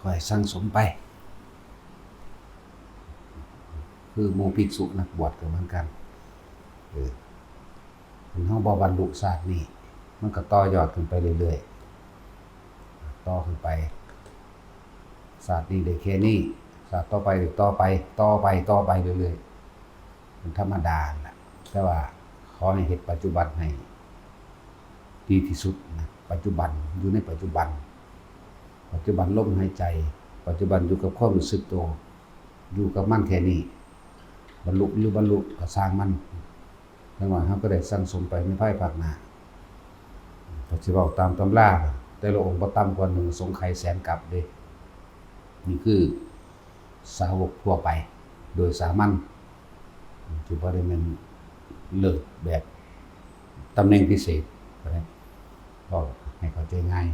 ค่อยๆสั่งสมไปคือโมภิกษุนักบวชก็เหมือนกันเฮาบ่บรรลุชาตินี้มันก็ต่อยอดขึ้นไปเรื่อยๆต่อขึ้นไปชาตินี้ได้แค่นี้ชาติต่อไปต่อไปเรื่อยๆเป็นธรรมดาแหละแต่ว่าขอให้เฮ็ดปัจจุบันให้ดีที่สุดนะปัจจุบันอยู่ในปัจจุบันลมหายใจปัจจุบันอยู่กับความรู้สึกตัวอยู่กับมันแค่นี้บรรลุก็สร้างมันจังหวะเขาก็ได้สั่งสมไปในภายภาคหน้าปัจจุบันตามตำราแต่ละองค์บ่ต่ำกว่า1สงไขยแสนกับเด้นี่คือสาวกทั่วไปโดยสามัญที่บ่ได้แม่นเลิศแบบตำแหน่งพิเศษก็ให้เข้าใจง่าย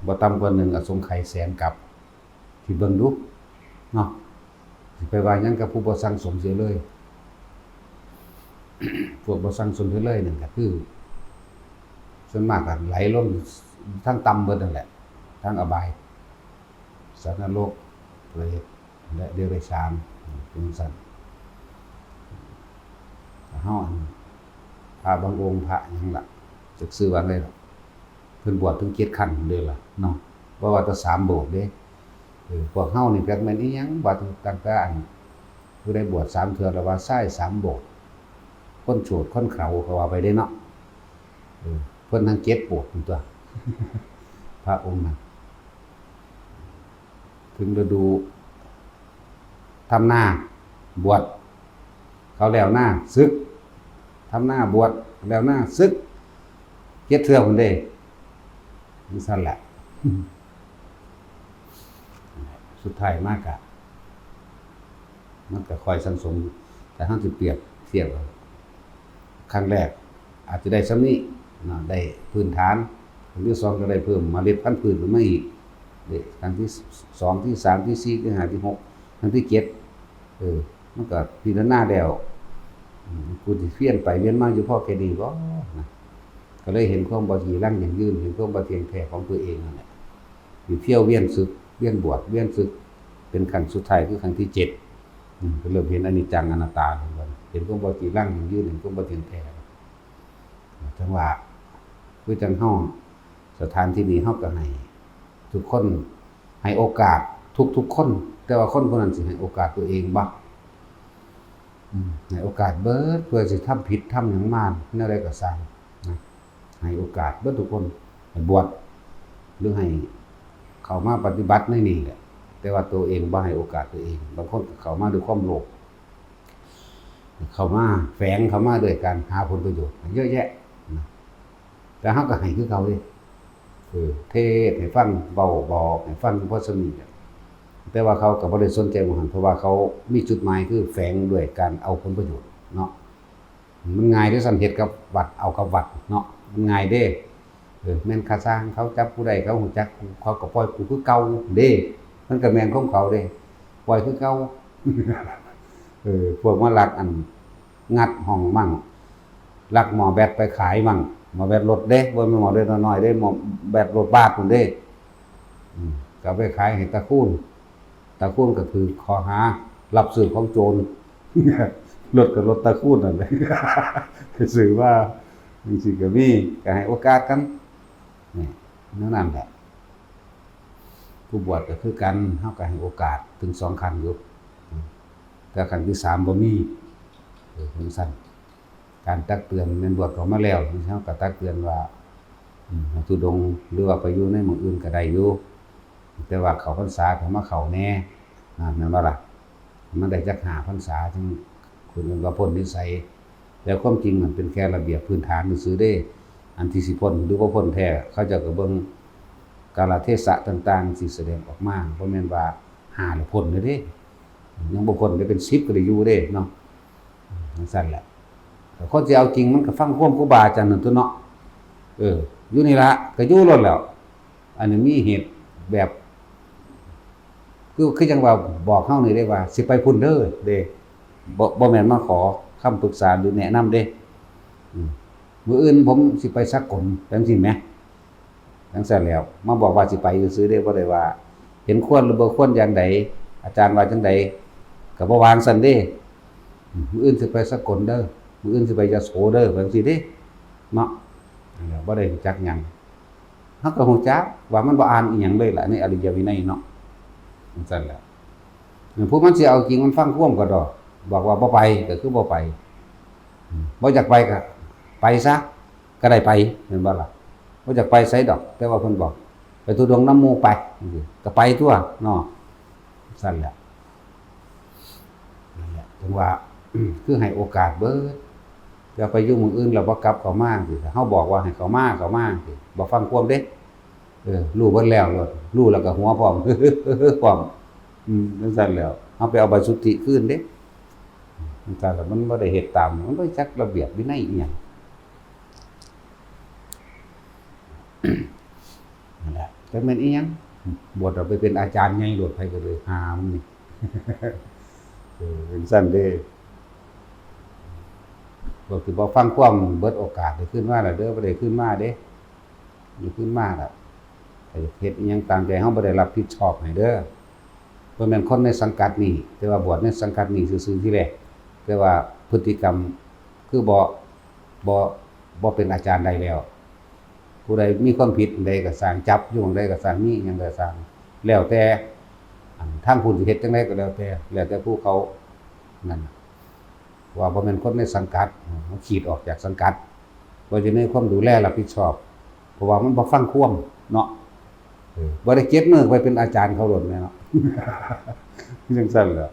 บ่ต่ำกว่า1อสงไขยแสนกับที่เบิ่งดูเนาะสิไปว่าหยังกับผู้บ่สั่งสมเสียเลย พวกบ่สั่งสมเสียเลยนั่นก็คือส่วนมากก็ไหลลงทั้งต่ำเบิดนั่นแหละทั้งอบายสัตว์นรกเปรตและเดรัจฉานเป็นสัตว์เฮาพระบางองค์พระหยังล่ะจักชื่อว่าไงล่ะเพิ่นบวชถึง7ขั้นเด้อล่ะเนาะบ่ว่าแต่3โบสถ์เด้พวกเฮานี่ก็แม่นอีหยังบวชตั้งแต่อันผู้ใดบวช3เทื่อแล้วว่าใช้3โบสถ์คนโฉดคนเขาก็ว่าไปได้เนาะเพิ่นทั้ง7โบสถ์พุ่นตัว พระองค์นั้นถึงฤดูทำนาบวชเขาแล้วหน้าศึกทำนาบวชแล้วหน้าศึก7เทื่อพุ่นเด้นี่ซั่นแหละ สุดท้ายมากอะมันก็ค่อยสังสมแต่ถ้าสิเปรียบเทียบครั้งแรกอาจจะได้ซ้ำนี้ได้พื้นฐานครั้งที่2ก็ได้เพิ่มเมล็ดพันธุ์พืชขึ้นมาอีกครั้งที่2ที่3ที่4ที่5ที่6ครั้งที่7มันก็พิจารณาแล้วกูสิเพี้ยนไปเวียนมาอยู่พอแค่นี้บ่นะก็เลยเห็นความบ่ที่รั่งอย่างยืนเห็นความบ่เที่ยงแท้ของตัวเองนั่นแหละอยู่เที่ยวเวียนศึกเวียนบวชเวียนศึกเป็นครั้งสุดท้ายคือครั้งที่7ก็เริ่มเห็นอนิจจังอนัตตาเห็นความบ่ที่รั่งอย่างยืนเห็นความบ่เที่ยงแท้จังว่าคือจังเฮาสถานที่นี้เฮาก็ให้ทุกคนให้โอกาสทุกคนแต่ว่าคนคนนั้นสิให้โอกาสตัวเองบ่ให้โอกาสเบิดเพื่อสิทำผิดทำหยังมาแนวใดก็สร้างนะให้โอกาสเบิดทุกคนให้บวชหรือให้เข้ามาปฏิบัติในนี่แหละแต่ว่าตัวเองบ่ให้โอกาสตัวเองบางคนก็เข้ามาด้วยความโลภเข้ามาแฝงเข้ามาด้วยการหาผลประโยชน์เยอะแยะนะแต่เฮาก็ให้คือเขาดิเทศให้ฟังเว้าบอกให้ฟังพอสนิทแต่ว่าเขาก็บ่ได้สนใจบ่หันเพราะว่าเขามีจุดหมายคือแฝงด้วยการเอาผลประโยชน์เนาะมันง่ายเด้อซั่นเฮ็ดกับวัดเอากับวัดเนาะมันง่ายเด้แม่นค่าสร้างเขาจับผู้ใดเขาฮู้จักเขาก็ปล่อยกูคือเก่าเด้มันก็แม่นของเขาเด้ปล่อยคือเก่า พวกมาลักอันงัดห้องมั่งลักหม้อแบตไปขายมั่งหม้อแบตรถเด้บ่แม่นหม้อเล็กน้อยเด้หม้อแบตรถบ้านพุ่นเด้ก็ไปขายให้ตะคูนก็คือข้อหารับซื้อของโจร รถกับรถตะคูนนั่นแหละ สื่อว่าจังซี่ก็มีก็ให้โอกาสกันนี่นั่นแหละผู้บวชก็คือกันเฮาก็ให้โอกาสถึง2ครั้งอยู่แต่ครั้งที่3บ่มีจังซั่นการตักเตือนแม่นบวชเข้ามาแล้วเฮาก็ตักเตือนว่าทุดงค์หรือว่าไปอยู่ในหมู่อื่นก็ได้อยู่แต่ว่าเข้าพรรษาก็มาเข้าแน่แม่นบ่ล่ะมันได้จัก5พรรษาจึงคุณว่าพ้นนิสัยแล้วความจริงมันเป็นแค่ระเบียบพื้นฐานซื่อๆเด้อันที่สิพ้นหรือบ่พ้นแท้เขาเจ้าก็เบิ่งกาลเทศะต่างๆสิแสดงออกมาบ่แม่นว่า5แล้วพ้นเด้ยังบ่พ้นได้เป็น10ก็ได้อยู่เด้เนาะจังซั่นแหละแต่คนสิเอาจริงมันก็ฟังความครูบาอาจารย์นั่นตัวเนาะอยู่นี่ล่ะก็อยู่รอดแล้วอันนี้มีเหตุแบบคือจังว่าบอกเฮานี่ได้ว่าสิไปพุ่นเด้อเด้บ่แม่นมาขอคำปรึกษาหรือแนะนำเด้มื้ออื่นผมสิไปสักกลจังซี่แหม จังซั่นแล้วมาบอกว่าสิไปซื่อๆเด้บ่ได้ว่า เห็นควรหรือบ่ควรอย่างใดอาจารย์ว่าจังใดก็บ่วางซั่นเด้มื้ออื่นสิไปสกลเด้อมื้ออื่นสิไปยโสเด้อจังซี่เด้เนาะนั่นแหละบ่ได้รู้จักหยังเฮาก็รู้จักว่ามันบ่อ่านอีหยังเลยล่ะในอริยวินัยเนาะจังซั่นแหละผู้มันสิเอาจริงมันฟังความก็ดอกบอกว่าบ่ไปก็คือบ่ไปบ่อยากไปก็ไปซะก็ได้ไปแม่นบ่ล่ะบ่อยากไปไสดอกแต่ว่าเพิ่นบอกไปทุดงน้ำหมู่ไปก็ไปทั่วเนาะซั่นแหละนั่นแหละถึงว่าคือให้โอกาสเบิดอย่าไปอยู่หมู่อื่นแล้วบ่กลับเข้ามาสิเฮาบอกว่าให้เข้ามาสิบ่ฟังความเด้รู้เบิดแล้วรู้แล้วก็หัวพร้อมพร้อมจังซั่นแล้วเฮาไปเอาใบสุทธิคืนเด้จังซั่นแล้วมันบ่ได้เฮ็ดตามมันบ่จักระเบียบวินัยอีหยังนั่นแหละแต่แม่นอีหยังบวชเอาไปเป็นอาจารย์ใหญ่โลดไผก็เลยหามันนี่เป็นซั่นเด้บ่คือบ่ฟังความเบิดโอกาสได้ขึ้นมาแล้วเด้อบ่ได้ขึ้นมาเด้อยู่ขึ้นมาแล้วแต่เฮ็ดอีหยังตามใจเฮาบ่ได้รับผิดชอบให้เด้อบ่แม่นคนในสังกัดนี้แต่ว่าบวชในสังกัดนี้ซื่อๆที่แรกแต่ว่าพฤติกรรมคือบ่เป็นอาจารย์ได้แล้วผู้ใดมีความผิดใดก็สร้างจับอยู่ใดก็สร้างมีหยังก็สร้างแล้วแต่ทางผู้สิเฮ็ดจังไดก็แล้วแต่ผู้เขานั่นว่าบ่แม่นคนในสังกัดมันขีดออกจากสังกัดบ่อยู่ในความดูแลรับผิดชอบเพราะว่ามันบ่ฟังความเนาะบ่ได้เก็บมือไว้เป็นอาจารย์เขาโดนแม่เนาะจังซั่นแหละ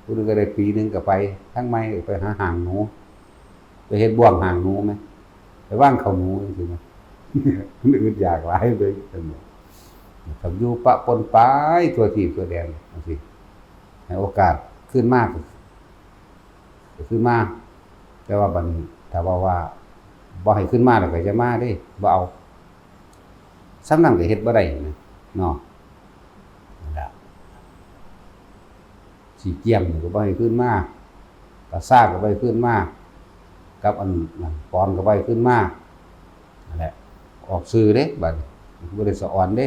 ผู้นึงก็ได้ปีนึงก็ไปทั้งไม้ไปหาหางหนูไปเฮ็ดบ่วงหางหนูมั้ยไปว่างเขาหนูจังซี่มั้ยมันอึดอยากหลายเลยจังซี่ทำอยู่ปะปนไปทั่วที่ทั่วแดนจังซี่ให้โอกาสขึ้นมากก็ขึ้นมาแต่ว่าบัดนี้ถ้าว่าบ่ให้ขึ้นมาแล้วก็จะมาเด้บ่เอาสำนั้นก็เฮ็ดบ่ได้เนาะนั่นล่ะสิเจียมก็บ่ให้ขึ้นมาก็ซ่าก็บ่ให้ขึ้นมากับอันนั้นปอนก็บ่ให้ขึ้นมานั่นแหละออกสื่อเด้บัดนี้บ่ได้สะอ่อนเด้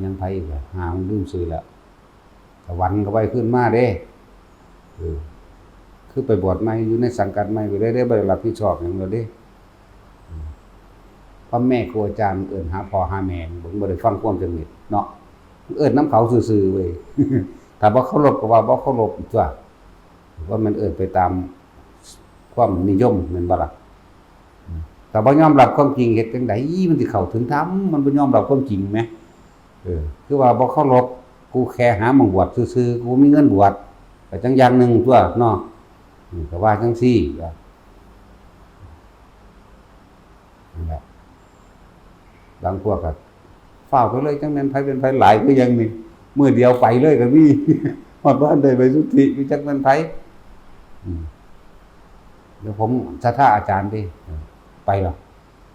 ยังไผอีกหามันลืมสื่อแล้วตะวันก็บ่ให้ขึ้นมาเด้คือไปบวชใหม่อยู่ในสังกัดใหม่ก็ได้บ่ได้รับผิดชอบหยังแล้วเด้พ่อแม่ครูอาจารย์เอิ้นหาพ่อหาแม่บ่ได้ฟังความจังนี้เนาะเอิ้นนำเขาซื่อๆเว้ยถ้าบ่เคารพก็ว่าบ่เคารพตัวว่ามันเอิ้นไปตามความนิยมแม่นบ่ล่ะถ้าบ่ยอมรับความจริงเฮ็ดจังได๋มันสิเข้าถึงธรรมมันบ่ยอมรับความจริงแหมคือว่าบ่เคารพกูแค่หาหม้องบวชซื่อๆกูมีเงินบวชก็จังอย่างนึงตัวเนาะก็ว่าจังซี่นั่นแหละบางพวกก็ฟ้าวไปเลยจังแม่นไผเป็นไผหลายคือยังนี่มื้อเดียวไปเลยก็มีฮอดบ้านได้ไปสุทธิอยู่จักแม่นไผเดี๋ยวผมศรัทธาอาจารย์ดิไปหรอก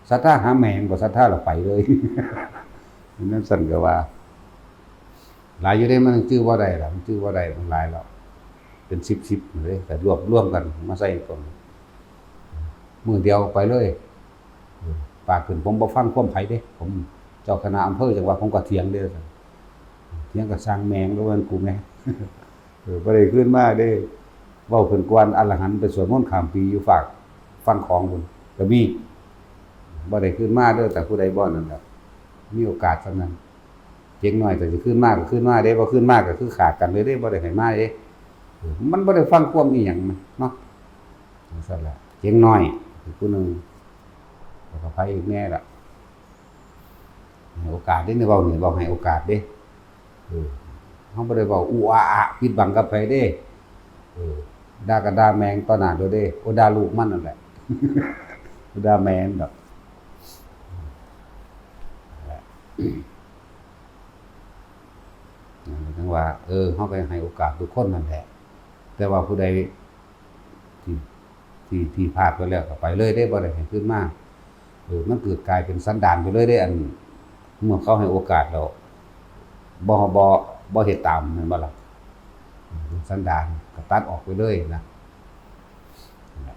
ศรัทธาหาแม่งบ่ศรัทธาแล้วไปเลยนั่นสั่นก็ว่าหลายอยู่ได้มันชื่อบ่ได้ล่ะมันชื่อบ่ได้มันหลายแล้วเป็น10เลยแต่รวมกันมาใส่ก่อนมื้อเดียวไปเลยปากขึ้นผมบ่ฟังความไผเด้ผมเจ้าคณะอำเภอจังหวัดผมก็เถียงเด้อเถียงก็สร้างแมงแล้วมันกูแม่บ่ได้ขึ้นมาเด้เว้าเพิ่นกวนอรหันต์ไปสวดมนต์ข้ามปีอยู่ฝากฟังของพุ่นก็มีบ่ได้ขึ้นมาเด้อแต่ผู้ใดบ่นั่นแหละมีโอกาสซั่นนั้นเจ๋งน้อยแต่สิขึ้นมาก็ขึ้นมาเด้บ่ขึ้นมาก็คือขาดกันเลยเด้บ่ได้ให้มาเด้มันบ่ได้ฟังความอีหยังเนาะจังซั่นล่ะเจ๋งน้อยผู้นึงแล้วก็ไผอีกแน่ล่ะให้โอกาสเด้เว้านี่เว้าให้โอกาสเด้เฮาบ่ได้เว้าอู้อาอะปิดบังกับไผเด้ด่าก็ด่าแมงต่อหน้าโดยเด้โอด่าลูกมันนั่นแหละด่าแมงดอกทั้งว่าเฮาก็ให้โอกาสทุกคนนั่นแหละแต่ว่าผู้ใดที่พลาดไปแล้วก็ไปเลยได้บ่ได้ให้ขึ้นมามันเกิดกลายเป็นสันดานไปเลยได้อันเมื่อเขาให้โอกาสเราบ่เฮ็ดตามแม่นบ่ล่ะสันดานก็ตัดออกไปเลยนะ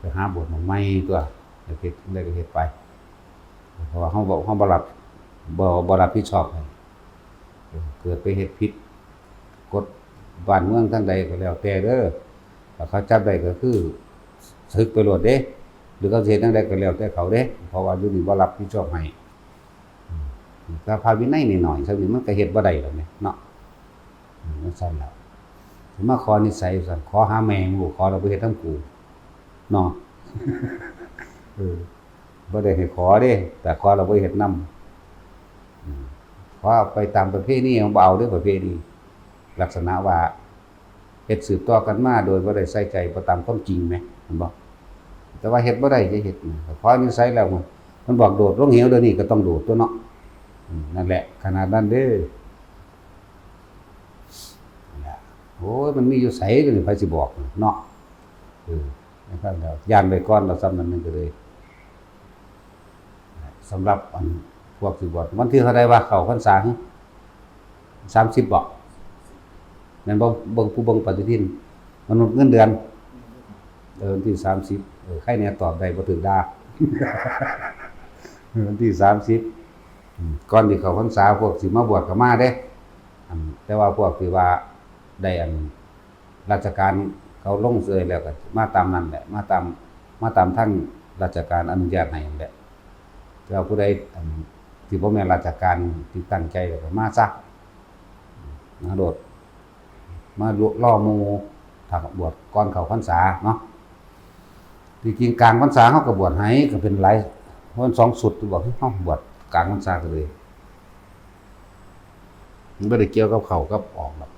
ไปหาบทใหม่ตัวเฮ็ดได้ก็เฮ็ดไป เพราะว่าเฮาบ่รับผิดชอบให้เกิดไปเฮ็ดผิดกฎบ้านเมืองทางใดก็แล้วแต่เด้อถ้าเขาจับได้ก็คือสึกไปโลดเด้หรือเขาสิเฮ็ดจังไดก็แล้วแต่เขาเด้เพราะว่าอยู่นี่บ่รับผิดชอบให้ถ้าพาวินัยนิดหน่อยซั่นนี่มันก็เฮ็ดบ่ได้แล้วแหมเนาะมันซั่นแล้วสิมาขอนิสัยซั่นขอหาแม่งบ่ขอเราบ่เฮ็ดนำกูเนาะบ่ได้ให้ขอเด้แต่ขอเราบ่เฮ็ดนำขอไปตามประเพณีของบ่เอาเด้อประเพณีลักษณะว่าเฮ็ดสืบต่อกันมาโดยบ่ได้ใส่ใจบ่ตามความจริงแหมเห็นบ่แต่ว่าเฮ็ดบ่ได้จะเฮ็ดขอนิสัยแล้วมันบอกโดดลงเหวเดี๋ยวนี้ก็ต้องโดดตัวเนาะนั่นแหละขนาดนั้นเด้อโอ้ยมันมีอยู่ไสก็นี่ไผสิบอกเนาะนะครับแล้วย่านไว้ก่อนเราซ้ำนั้นนึงก็เลยสำหรับพวกสิบวชวันที่เท่าใดว่าเข้าพรรษา30บ่แม่นบ่เบิ่งผู้เบิ่งปฏิทินมนุษย์เงินเดือนวันที่30ใครแน่ตอบได้บ่ถูกด่าวันที่30ก่อนที่เข้าพรรษาพวกสิมาบวชก็มาเด้แต่ว่าพวกที่ว่าได้ราชการเขาลงเสยแล้วก็มาตามนั้นแหละมาตามทั้งราชการอนุญาตให้นั่นแหละแต่ว่าผู้ใดที่บ่แม่นราชการที่ตั้งใจแล้วก็มาซะโดดมาล่อหมู่ถ้าบวชก่อนเข้าพรรษาเนาะที่จริงกลางพรรษาเฮาก็บวชให้ก็เป็นหลายวัน2สุดที่บอกเฮาบวชกลางพรรษาก็เลยมันบ่ได้เกี่ยวกับเข้ากับออกหรอก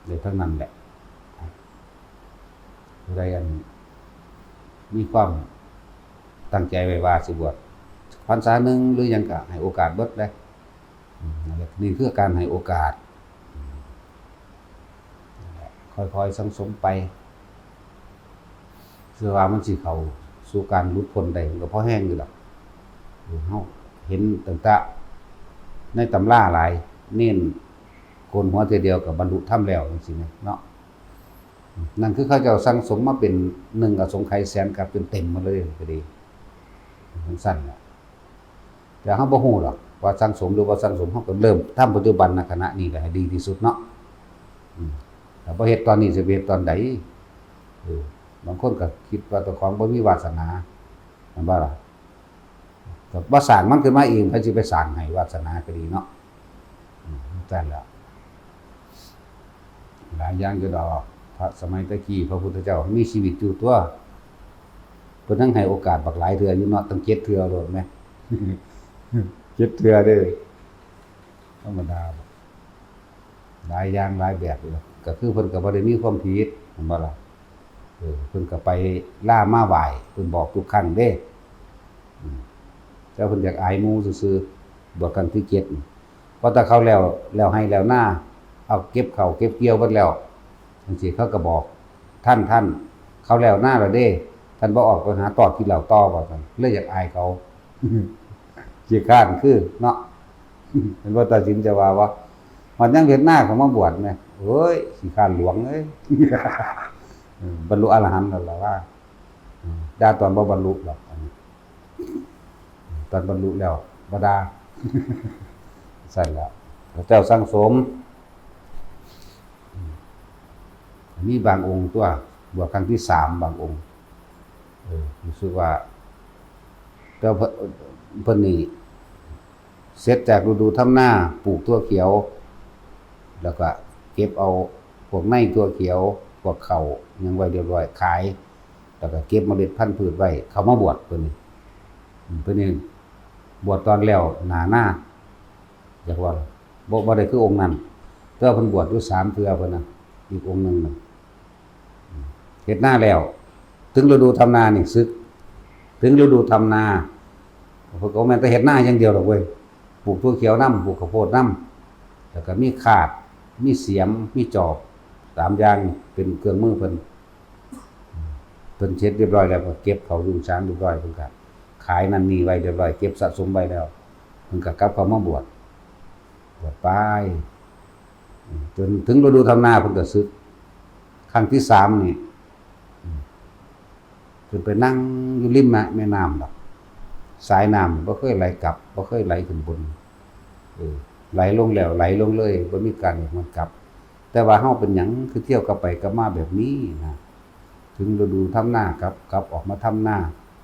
เลยทั้งนั้นแหละผู้ใดมีความตั้งใจไว้ว่าสิบวชพรรษาหนึ่งหรือยังก็ให้โอกาสเบิดเลยนี่คือการให้โอกาสค่อยๆสังสมไปเชื่อว่ามันสิเข้าสู่การหลุดพ้นได้ก็พอแห้งอยู่ดอกเฮาเห็นต่างๆในตำราหลายเน้นโกนหัวเทียเดียวกับบรรลุธรรมแล้วจังซี่เนาะนั่นคือเขาเจ้าสั่งสมมาเป็น1อสงไขยแสนกับจนเต็มหมดเลยก็ดีมันสั้นแหละแต่เฮาบ่ฮู้หรอกว่าสั่งสมหรือว่าสั่งสมเฮาก็เริ่มทำปัจจุบันณขณะนี้ก็ให้ดีที่สุดเนาะถ้าบ่เฮ็ดตอนนี้สิไปเฮ็ดตอนใดบางคนก็คิดว่าตัวของบ่มีวาสนาแม่นบ่ล่ะก็บ่สร้างมันขึ้นมาเองเพิ่นสิไปสร้างให้วาสนาก็ดีเนาะนั่นแหละหลายอย่างอยู่ดอกพระสมัยตะกี้พระพุทธเจ้ามีชีวิตอยู่ตัวเพิ่นทั้งให้โอกาสบักหลายเทื่ออยู่เนาะตั้ง7เทื่อโลดแม่7เทื่อเด้อธรรมดาหลายอย่างหลายแบบอยู่ก็คือเพิ่นก็บ่ได้มีความผิดแม่นบ่ล่ะเพิ่นก็ไปล่ามาไหว้เพิ่นบอกทุกครั้งเด้แต่เพิ่นอยากอายหมู่ซื่อๆบวชครั้งที่7พอถ้าเขาแล้วให้แล้วหน้าเอาเก็บเกี่ยวเบิดแล้วจังซี่เขาก็บอกท่านเขาแล้วหน้าแล้วเด้ท่านบ่ออกไปหาตอดกินเหล้าต่อว่าซั่นเลยอยากอายเขาขี้คร้านคือเนาะเห็นว่าตัดสินจะว่ามันยังเฮ็ดหน้าเขามาบวชแม่โอ้ยขี้คร้านหลวงเอ้ยบรรลุอรหันต์แล้วล่ะว่าด่าตอนบ่บรรลุหรอกตอนบรรลุแล้วบ่ด่าสั่นแล้วพระเจ้าสั่งสมมีบางองค์ตัวบวชครั้งที่3บางองค์รู้สึกว่าเจ้าเพิ่นนี่เสร็จจากฤดูทำนาปลูกถั่วเขียวแล้วก็เก็บเอาพวกในถั่วเขียวพวกข้าวยังไว้เรียบร้อยขายแล้วก็เก็บเมล็ดพันธุ์พืชไว้เขามาบวชเพิ่นนี่บวชตอนแล้วหน้าอยากว่าบ่ได้คือองค์นั้นแต่เพิ่นบวชอยู่3เทื่อเพิ่นน่ะอีกองค์นึงน่ะเฮ็ดหน้าแล้วถึงฤดูทำนานี่สึกถึงฤดูทำนาเพิ่นก็แม่นแต่เฮ็ดหน้าอย่างเดียวดอกเว้ยปลูกถั่วเขียวนํปลูกข้าวโพดนํแล้วก็มีขาดมีเสียมมีจอบ3อย่างเป็นเครื่องมือเพิ่นเช็ดเรียบร้อยแล้วก็เก็บเข้ายุงช้างเรียบร้อยเพิ่นก็ขายนั่นนี่ไว้เรียบร้อยเก็บสะสมไว้แล้วเพิ่นก็กลับเข้ามาบวชไปจนถึงฤดูทำนาเพิ่นก็สึกครั้งที่3นี่เพิ่นไปนั่งอยู่ริมแม่น้ำดอก สายน้ำบ่เคยไหลกลับบ่เคยไหลขึ้นบนไหลลงแล้วไหลลงเลยบ่มีการมันกลับแต่ว่าเฮาเป็นหยังคือเที่ยวกลับไปกลับมาแบบนี้นะถึงฤดูทำนากลับออกมาทำนา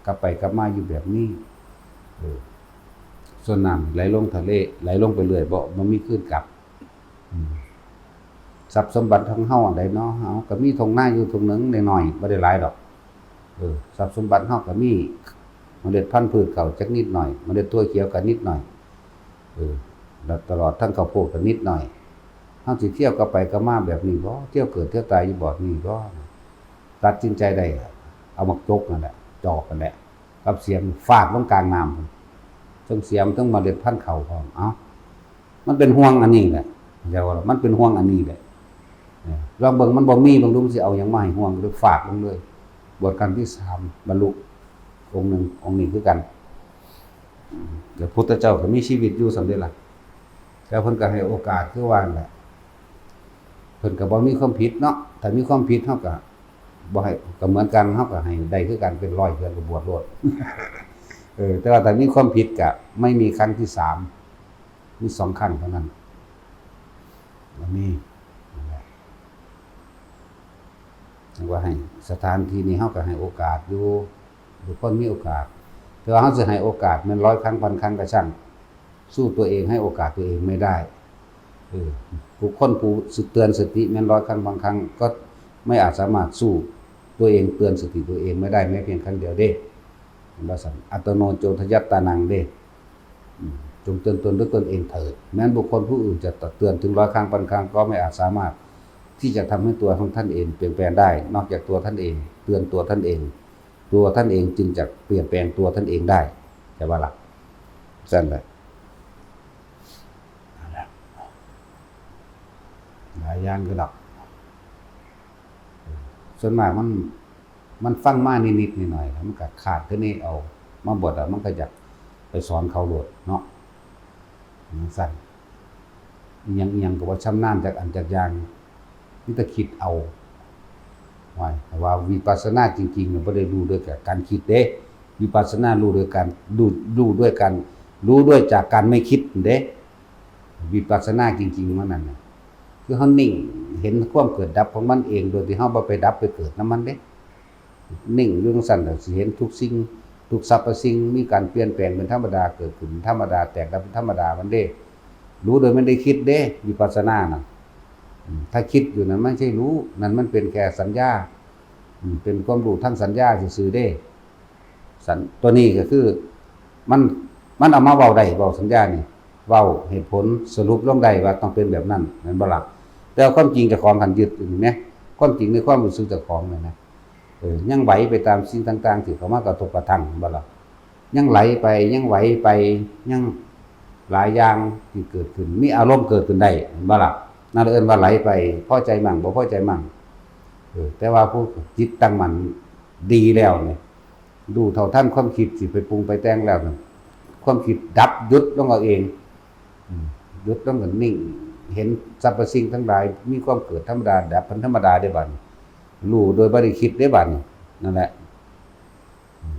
กลับไปกลับมาอยู่แบบนี้ส่วนน้ำไหลลงทะเลไหลลงไปเรื่อยบ่มีคลื่นกลับทรัพย์สมบัติของเฮาอันใดเนาะเฮาก็มีทงหน้าอยู่ทงนึงน้อยๆบ่ได้หลายดอกทรัพย์สมบัติเฮาก็มีเมล็ดพันธุ์พืชเก่าจักนิดหน่อยเมล็ดถั่วเขียวก็นิดหน่อยแล้วตลอดทั้งข้าวโพดก็นิดหน่อยเฮาสิเที่ยวกลับไปกลับมาแบบนี้บ่เที่ยวเกิดเที่ยวตายอยู่บ่นี่บ่ตัดสินใจได้เอามาจกนั่นแหละจอกนั่นแหละกับเสียมฟาดลงกลางน้ำทั้งเสียมทั้งเมล็ดพันธุ์ข้าวพร้อมมันเป็นห่วงอันนี้แหละเดี๋ยวมันเป็นห่วงอันนี้แหละลองเบิ่งมันบ่มีบางดูมันสิเอาหยังมาให้ห่วงหรือฝากลงเลยบทการที่3บรรลุองค์นึงองค์นี้คือกันเดี๋ยวพุทธเจ้าก็มีชีวิตอยู่สำเร็จล่ะแต่เพิ่นก็ให้โอกาสคือว่านั่นแหละเพิ่นก็บ่มีความผิดเนาะถ้ามีความผิดเฮาก็บ่ให้ก็เหมือนกันเฮาก็ให้ได้คือกันเป็น100เดือนก็บวชโลดแต่ว่าถ้ามีความผิดก็ไม่มีครั้งที่3มี2ครั้งเท่านั้นบ่มีว่าให้สถานที่นี้เฮาก็ให้โอกาสอยู่ทุกคนมีโอกาสแต่ว่าเฮาสิให้โอกาสมัน100ครั้ง1,000ครั้งก็ช่างสู้ตัวเองให้โอกาสตัวเองไม่ได้ผู้คนผู้สึกเตือนสติแม้น100ครั้งบางครั้งก็ไม่อาจสามารถสู้ตัวเองเตือนสติตัวเองไม่ได้แม้เพียงครั้งเดียวเด้ว่าซั่นอัตโนโจทยัตตานังเด้จงเตือนตนด้วยตนเองเถิดแม้นบุคคลผู้อื่นจะเตือนถึง100ครั้ง1,000ครั้งก็ไม่อาจสามารถที่จะทำให้ตัวของท่านเองเปลี่ยนแปลงได้นอกจากตัวท่านเองเตือนตัวท่านเองตัวท่านเองจึงจะเปลี่ยนแปลงตัวท่านเองได้ใช่ป่ะล่ะนั่นแหละหลายอย่างก็ดอกส่วนมากมันฟังมานิดๆหน่อยๆมันก็ขาดขึ้นนี่เอามาบทมันก็อยากไปสอนเขาโลดเนาะสั่นยังก็ว่าชำนาญจากอันจากอย่างนี่จะคิดเอาไว้แต่ว่าวิปัสสนาจริงๆเนี่ยบ่ได้รู้ด้วยการคิดเด้วิปัสสนารู้ด้วยการรู้ด้วยการรู้ด้วยจากการไม่คิดเด้วิปัสสนาจริงๆมันนั่นน่ะคือเฮานิ่งเห็นความเกิดดับของมันเองโดยที่เฮาบ่ไปดับไปเกิดนำมันเด้นิ่งอยู่จังซั่นน่ะสิเห็นทุกสิ่งทุกสรรพสิ่งมีการเปลี่ยนแปลงเป็นธรรมดาเกิดขึ้นธรรมดาแตกดับเป็นธรรมดามันเด้รู้โดยไม่ได้คิดเด้วิปัสสนาน่ะถ้าคิดอยู่นั้นไม่ใช่รู้นั่นมันเป็นแค่สัญญาเป็นความรู้ทั้งสัญญาซื่อๆเด้ตัวนี้ก็คือมันเอามาเว้าได้เว้าสัญญานี่เว้าเหตุผลสรุปลงได้ว่าต้องเป็นแบบนั้นนั่นบ่ล่ะแต่ความจริงเจ้าของหันยึดอยู่แม่ความจริงในความรู้สึกเจ้าของนี่นะยังไหวไปตามสิ่งต่างๆที่เข้ามากระทบกระทั่งบ่ล่ะยังไหลไปยังไหวไปยังหลายอย่างที่เกิดขึ้นมีอารมณ์เกิดขึ้นได้บ่ล่ะนั่นเอิ้นว่าไหลไปพอใจมั่งบ่พอใจมั่งแต่ว่าผู้จิตตั้งมั่นดีแล้วเนี่ยดูเท่าทันความคิดสิไปปรุงไปแต่งแล้วเนี่ยความคิดดับหยุดลงเอาเองหยุดลงก็นิ่งเห็นสรรพสิ่งทั้งหลายมีความเกิดธรรมดาดับเป็นธรรมดาได้บัดรู้โดยบ่ได้คิดได้บัดนั่นแหละ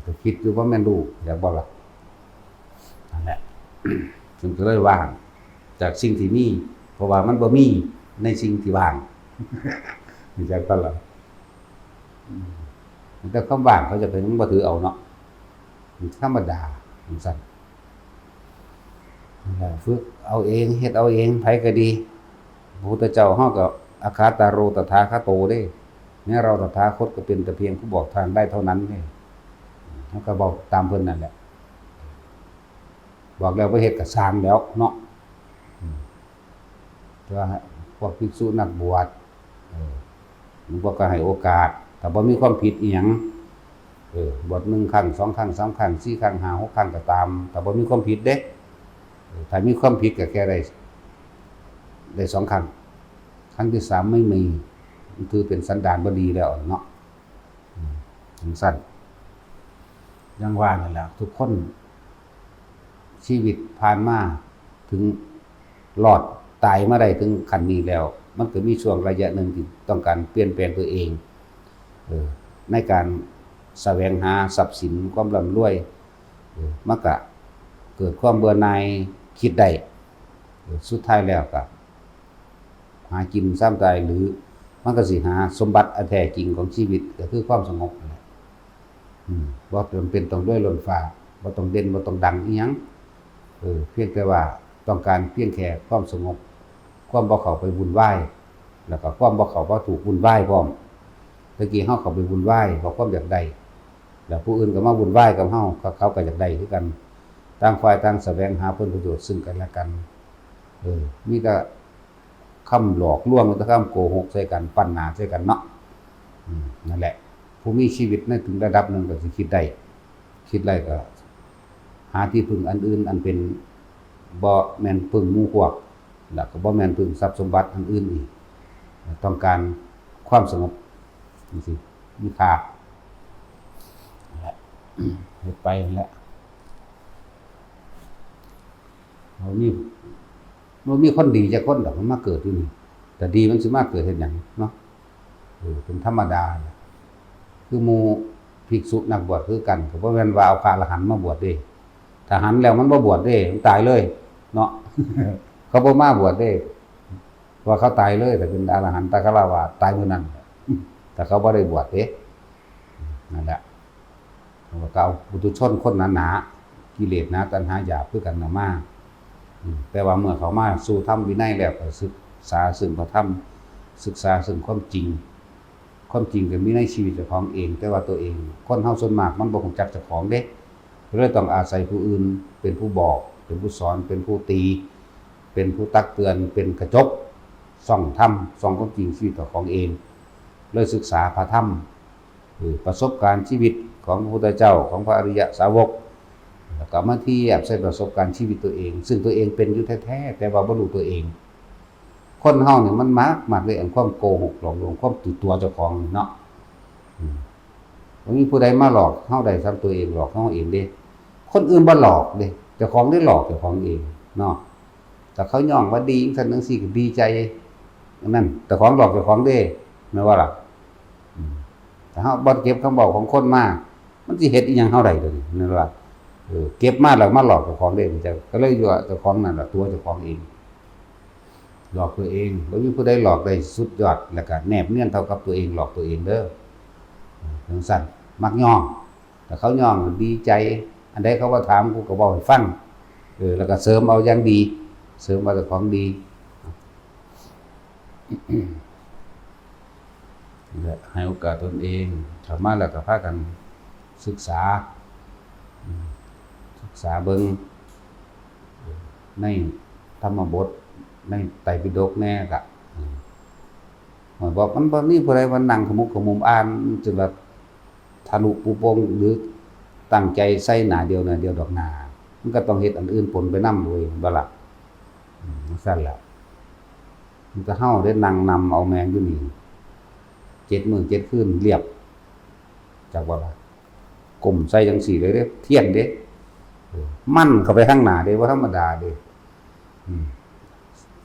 ก็คิดอยู่ว่าแม่นรู้อยากบ่ล่ะนั่นแหละจึงก็เลยว่างจากสิ่งที่มีเพราะว่ามันบ่มีในสิ่งที่ว่างนี่จังซั่นล่ะแต่คำว่างเขาจะเป็นบ่ถือเอาเนาะธรรมดาจังซั่นฝึกเอาเองเฮ็ดเอาเองไผก็ดีพระพุทธเจ้าเฮาก็อาคาตโรตถาคโตเด้เนี่ยเราตถาคตก็เป็นแต่เพียงผู้บอกทางได้เท่านั้นเด้เฮาก็บอกตามเพิ่นนั่นแหละบอกแล้วบ่เฮ็ดก็สร้างแล้วเนาะแต่ว่าพวกภิกษุนักบวชหลวงพ่อก็ให้โอกาสถ้าบ่มีความผิดอีหยังบวช1ครั้ง2ครั้ง3ครั้ง4ครั้ง5 6ครั้งก็ตามถ้าบ่มีความผิดเด้ถ้ามีความผิดก็แค่ได้2ครั้งครั้งที่3ไม่มีมันคือเป็นสันดานบ่ดีแล้วเนาะสั้นยังว่านั่นแหละทุกคนชีวิตผ่านมาถึงรอดตายมาได้ถึงขั้นนี้แล้วมันก็มีช่วงระยะหนึ่งที่ต้องการเปลี่ยนแปลงตัวเองในการแสวงหาทรัพย์สินความร่ำรวย มันก็เกิดความเบื่อหน่ายคิดได้สุดท้ายแล้วก็หากินซ้ำตายหรือมันก็สิหาสมบัติอันแท้จริงของชีวิตก็คือความสงบนั่นแหละบ่จำเป็นต้องด้วยล้นฟ้าบ่ต้องเด่นบ่ต้องดังอีหยังเพียงแต่ว่าต้องการเพียงแค่ความสงบความบ่เข้าไปวุ่นวายแล้วก็ความบ่เข้าบ่ถูกวุ่นวายพร้อมตะกี้เฮาเข้าไปวุ่นวายเพราะความอยากได้แล้วผู้อื่นก็มาวุ่นวายกับเฮาเขาก็อยากได้คือกันต่างฝ่ายต่างแสวงหาผลประโยชน์ซึ่งกันและกันมีแต่คำหลอกลวงแต่คำโกหกใส่กันปั้นหน้าใส่กันเนาะนั่นแหละผู้มีชีวิตในถึงระดับหนึ่งก็สิคิดได้ก็หาที่พึ่งอันอื่นอันเป็นบ่แม่นพึ่งหมู่พวกแล้วก็บ่แม่นพึ่งทรัพย์สมบัติอันอื่นอีกต้องการความสงบจังซี่มีค่าเฮ็ดไปนั่นแหละมันมีคนดีจักคนดอกมันมาเกิดอยู่นี่แต่ดีมันสิมาเกิดเฮ็ดหยังเนาะเป็นธรรมดาคือหมู่ภิกษุนักบวชคือกันก็บ่แม่นว่าเอาพระอรหันต์มาบวชเด้ถ้าหันแล้วมันบ่บวชเด้มันตายเลยเนาะ เขาบ่มาบวชเด้ว่าเขาตายเลยแต่เป็นอรหันตคฤหัสถ์ตายมื้อนั้นแต่เขาบ่ได้บวชเด้นั่นแหละว่าเขาปุถุชนคนหนาๆกิเลสหนาตัณหาหยาบคือกันน่ะมาแต่ว่าเมื่อเขามาสู่ธรรมวินัยแล้วก็ศึกษาซึ่งพระธรรมศึกษาซึ่งความจริงก็มีในชีวิตเจ้าของเองแต่ว่าตัวเองคนเฮาส่วนมากมันบ่รู้จักเจ้าของเด้ก็เลยต้องอาศัยผู้อื่นเป็นผู้บอกเป็นผู้สอนเป็นผู้ตีเป็นผู้ตักเตือนเป็นกระจกส่องธรรมส่องความจริงชีวิตเจ้าของเองเลยศึกษาพระธรรมประสบการณ์ชีวิตของพระพุทธเจ้าของพระอริยสาวกแล้วก็มาเทียบใส่ประสบการณ์ชีวิตตัวเองซึ่งตัวเองเป็นอยู่แท้ๆแต่ว่าบ่รู้ตัวเองคนเฮาเนี่ยมันมากเลยอันความโกหกหลอกลวงความตื่นตัวเจ้าของเนาะบ่มีผู้ใดมาหลอกเฮาได้ซ้ำตัวเองหลอกเฮาเองเด้คนอื่นบ่หลอกเด้เจ้าของได้หลอกเจ้าของเองเนาะแต่เขาย่องว่าดีจังซั่นจังซี่ก็ดีใจนั่นแต่ของหลอกเจ้าของเด้แม่นว่าล่ะแต่เฮาบ่เก็บคำบอกของคนมามันสิเฮ็ดอีหยังเฮาได้เด้อนั่นว่าเก็บมาแล้วมาหลอกเจ้าของเด้ก็เลยอยู่ว่าเจ้าของนั่นล่ะตัวเจ้าของเองหลอกตัวเองบ่มีผู้ใดหลอกได้สุดยอดแล้วก็แนบเนียนเท่ากับตัวเองหลอกตัวเองเด้อจังซั่นมักย่องแต่เขาย่องดีใจอันใดเขาว่าถามกูก็เว้าให้ฟังแล้วก็เสริมเอาอย่างดีเสริมเอาแต่ของดีให้โอกาสตนเองเข้ามาแล้วก็พากันศึกษาเบิ่งในธรรมบทในไตรปิฎกแน่ก็บอกมันบ่มีผู้ใดว่านั่งขมุกขมุมอ่านจนว่าทะลุปูโป่งหรือตั้งใจใส่หน้าเดียวดอกหน้ามันก็ต้องเฮ็ดอันอื่นปนไปนำด้วยบ่ล่ะซั่นแหละมันก็เฮาได้นั่งนำเอาแมงอยู่นี่7 มื้อ 7 คืนเรียบจักว่าล่ะก้มใส่จังซี่เลยเด้เทียนเด้มั่นเข้าไปข้างหน้าเด้บ่ธรรมดาเด้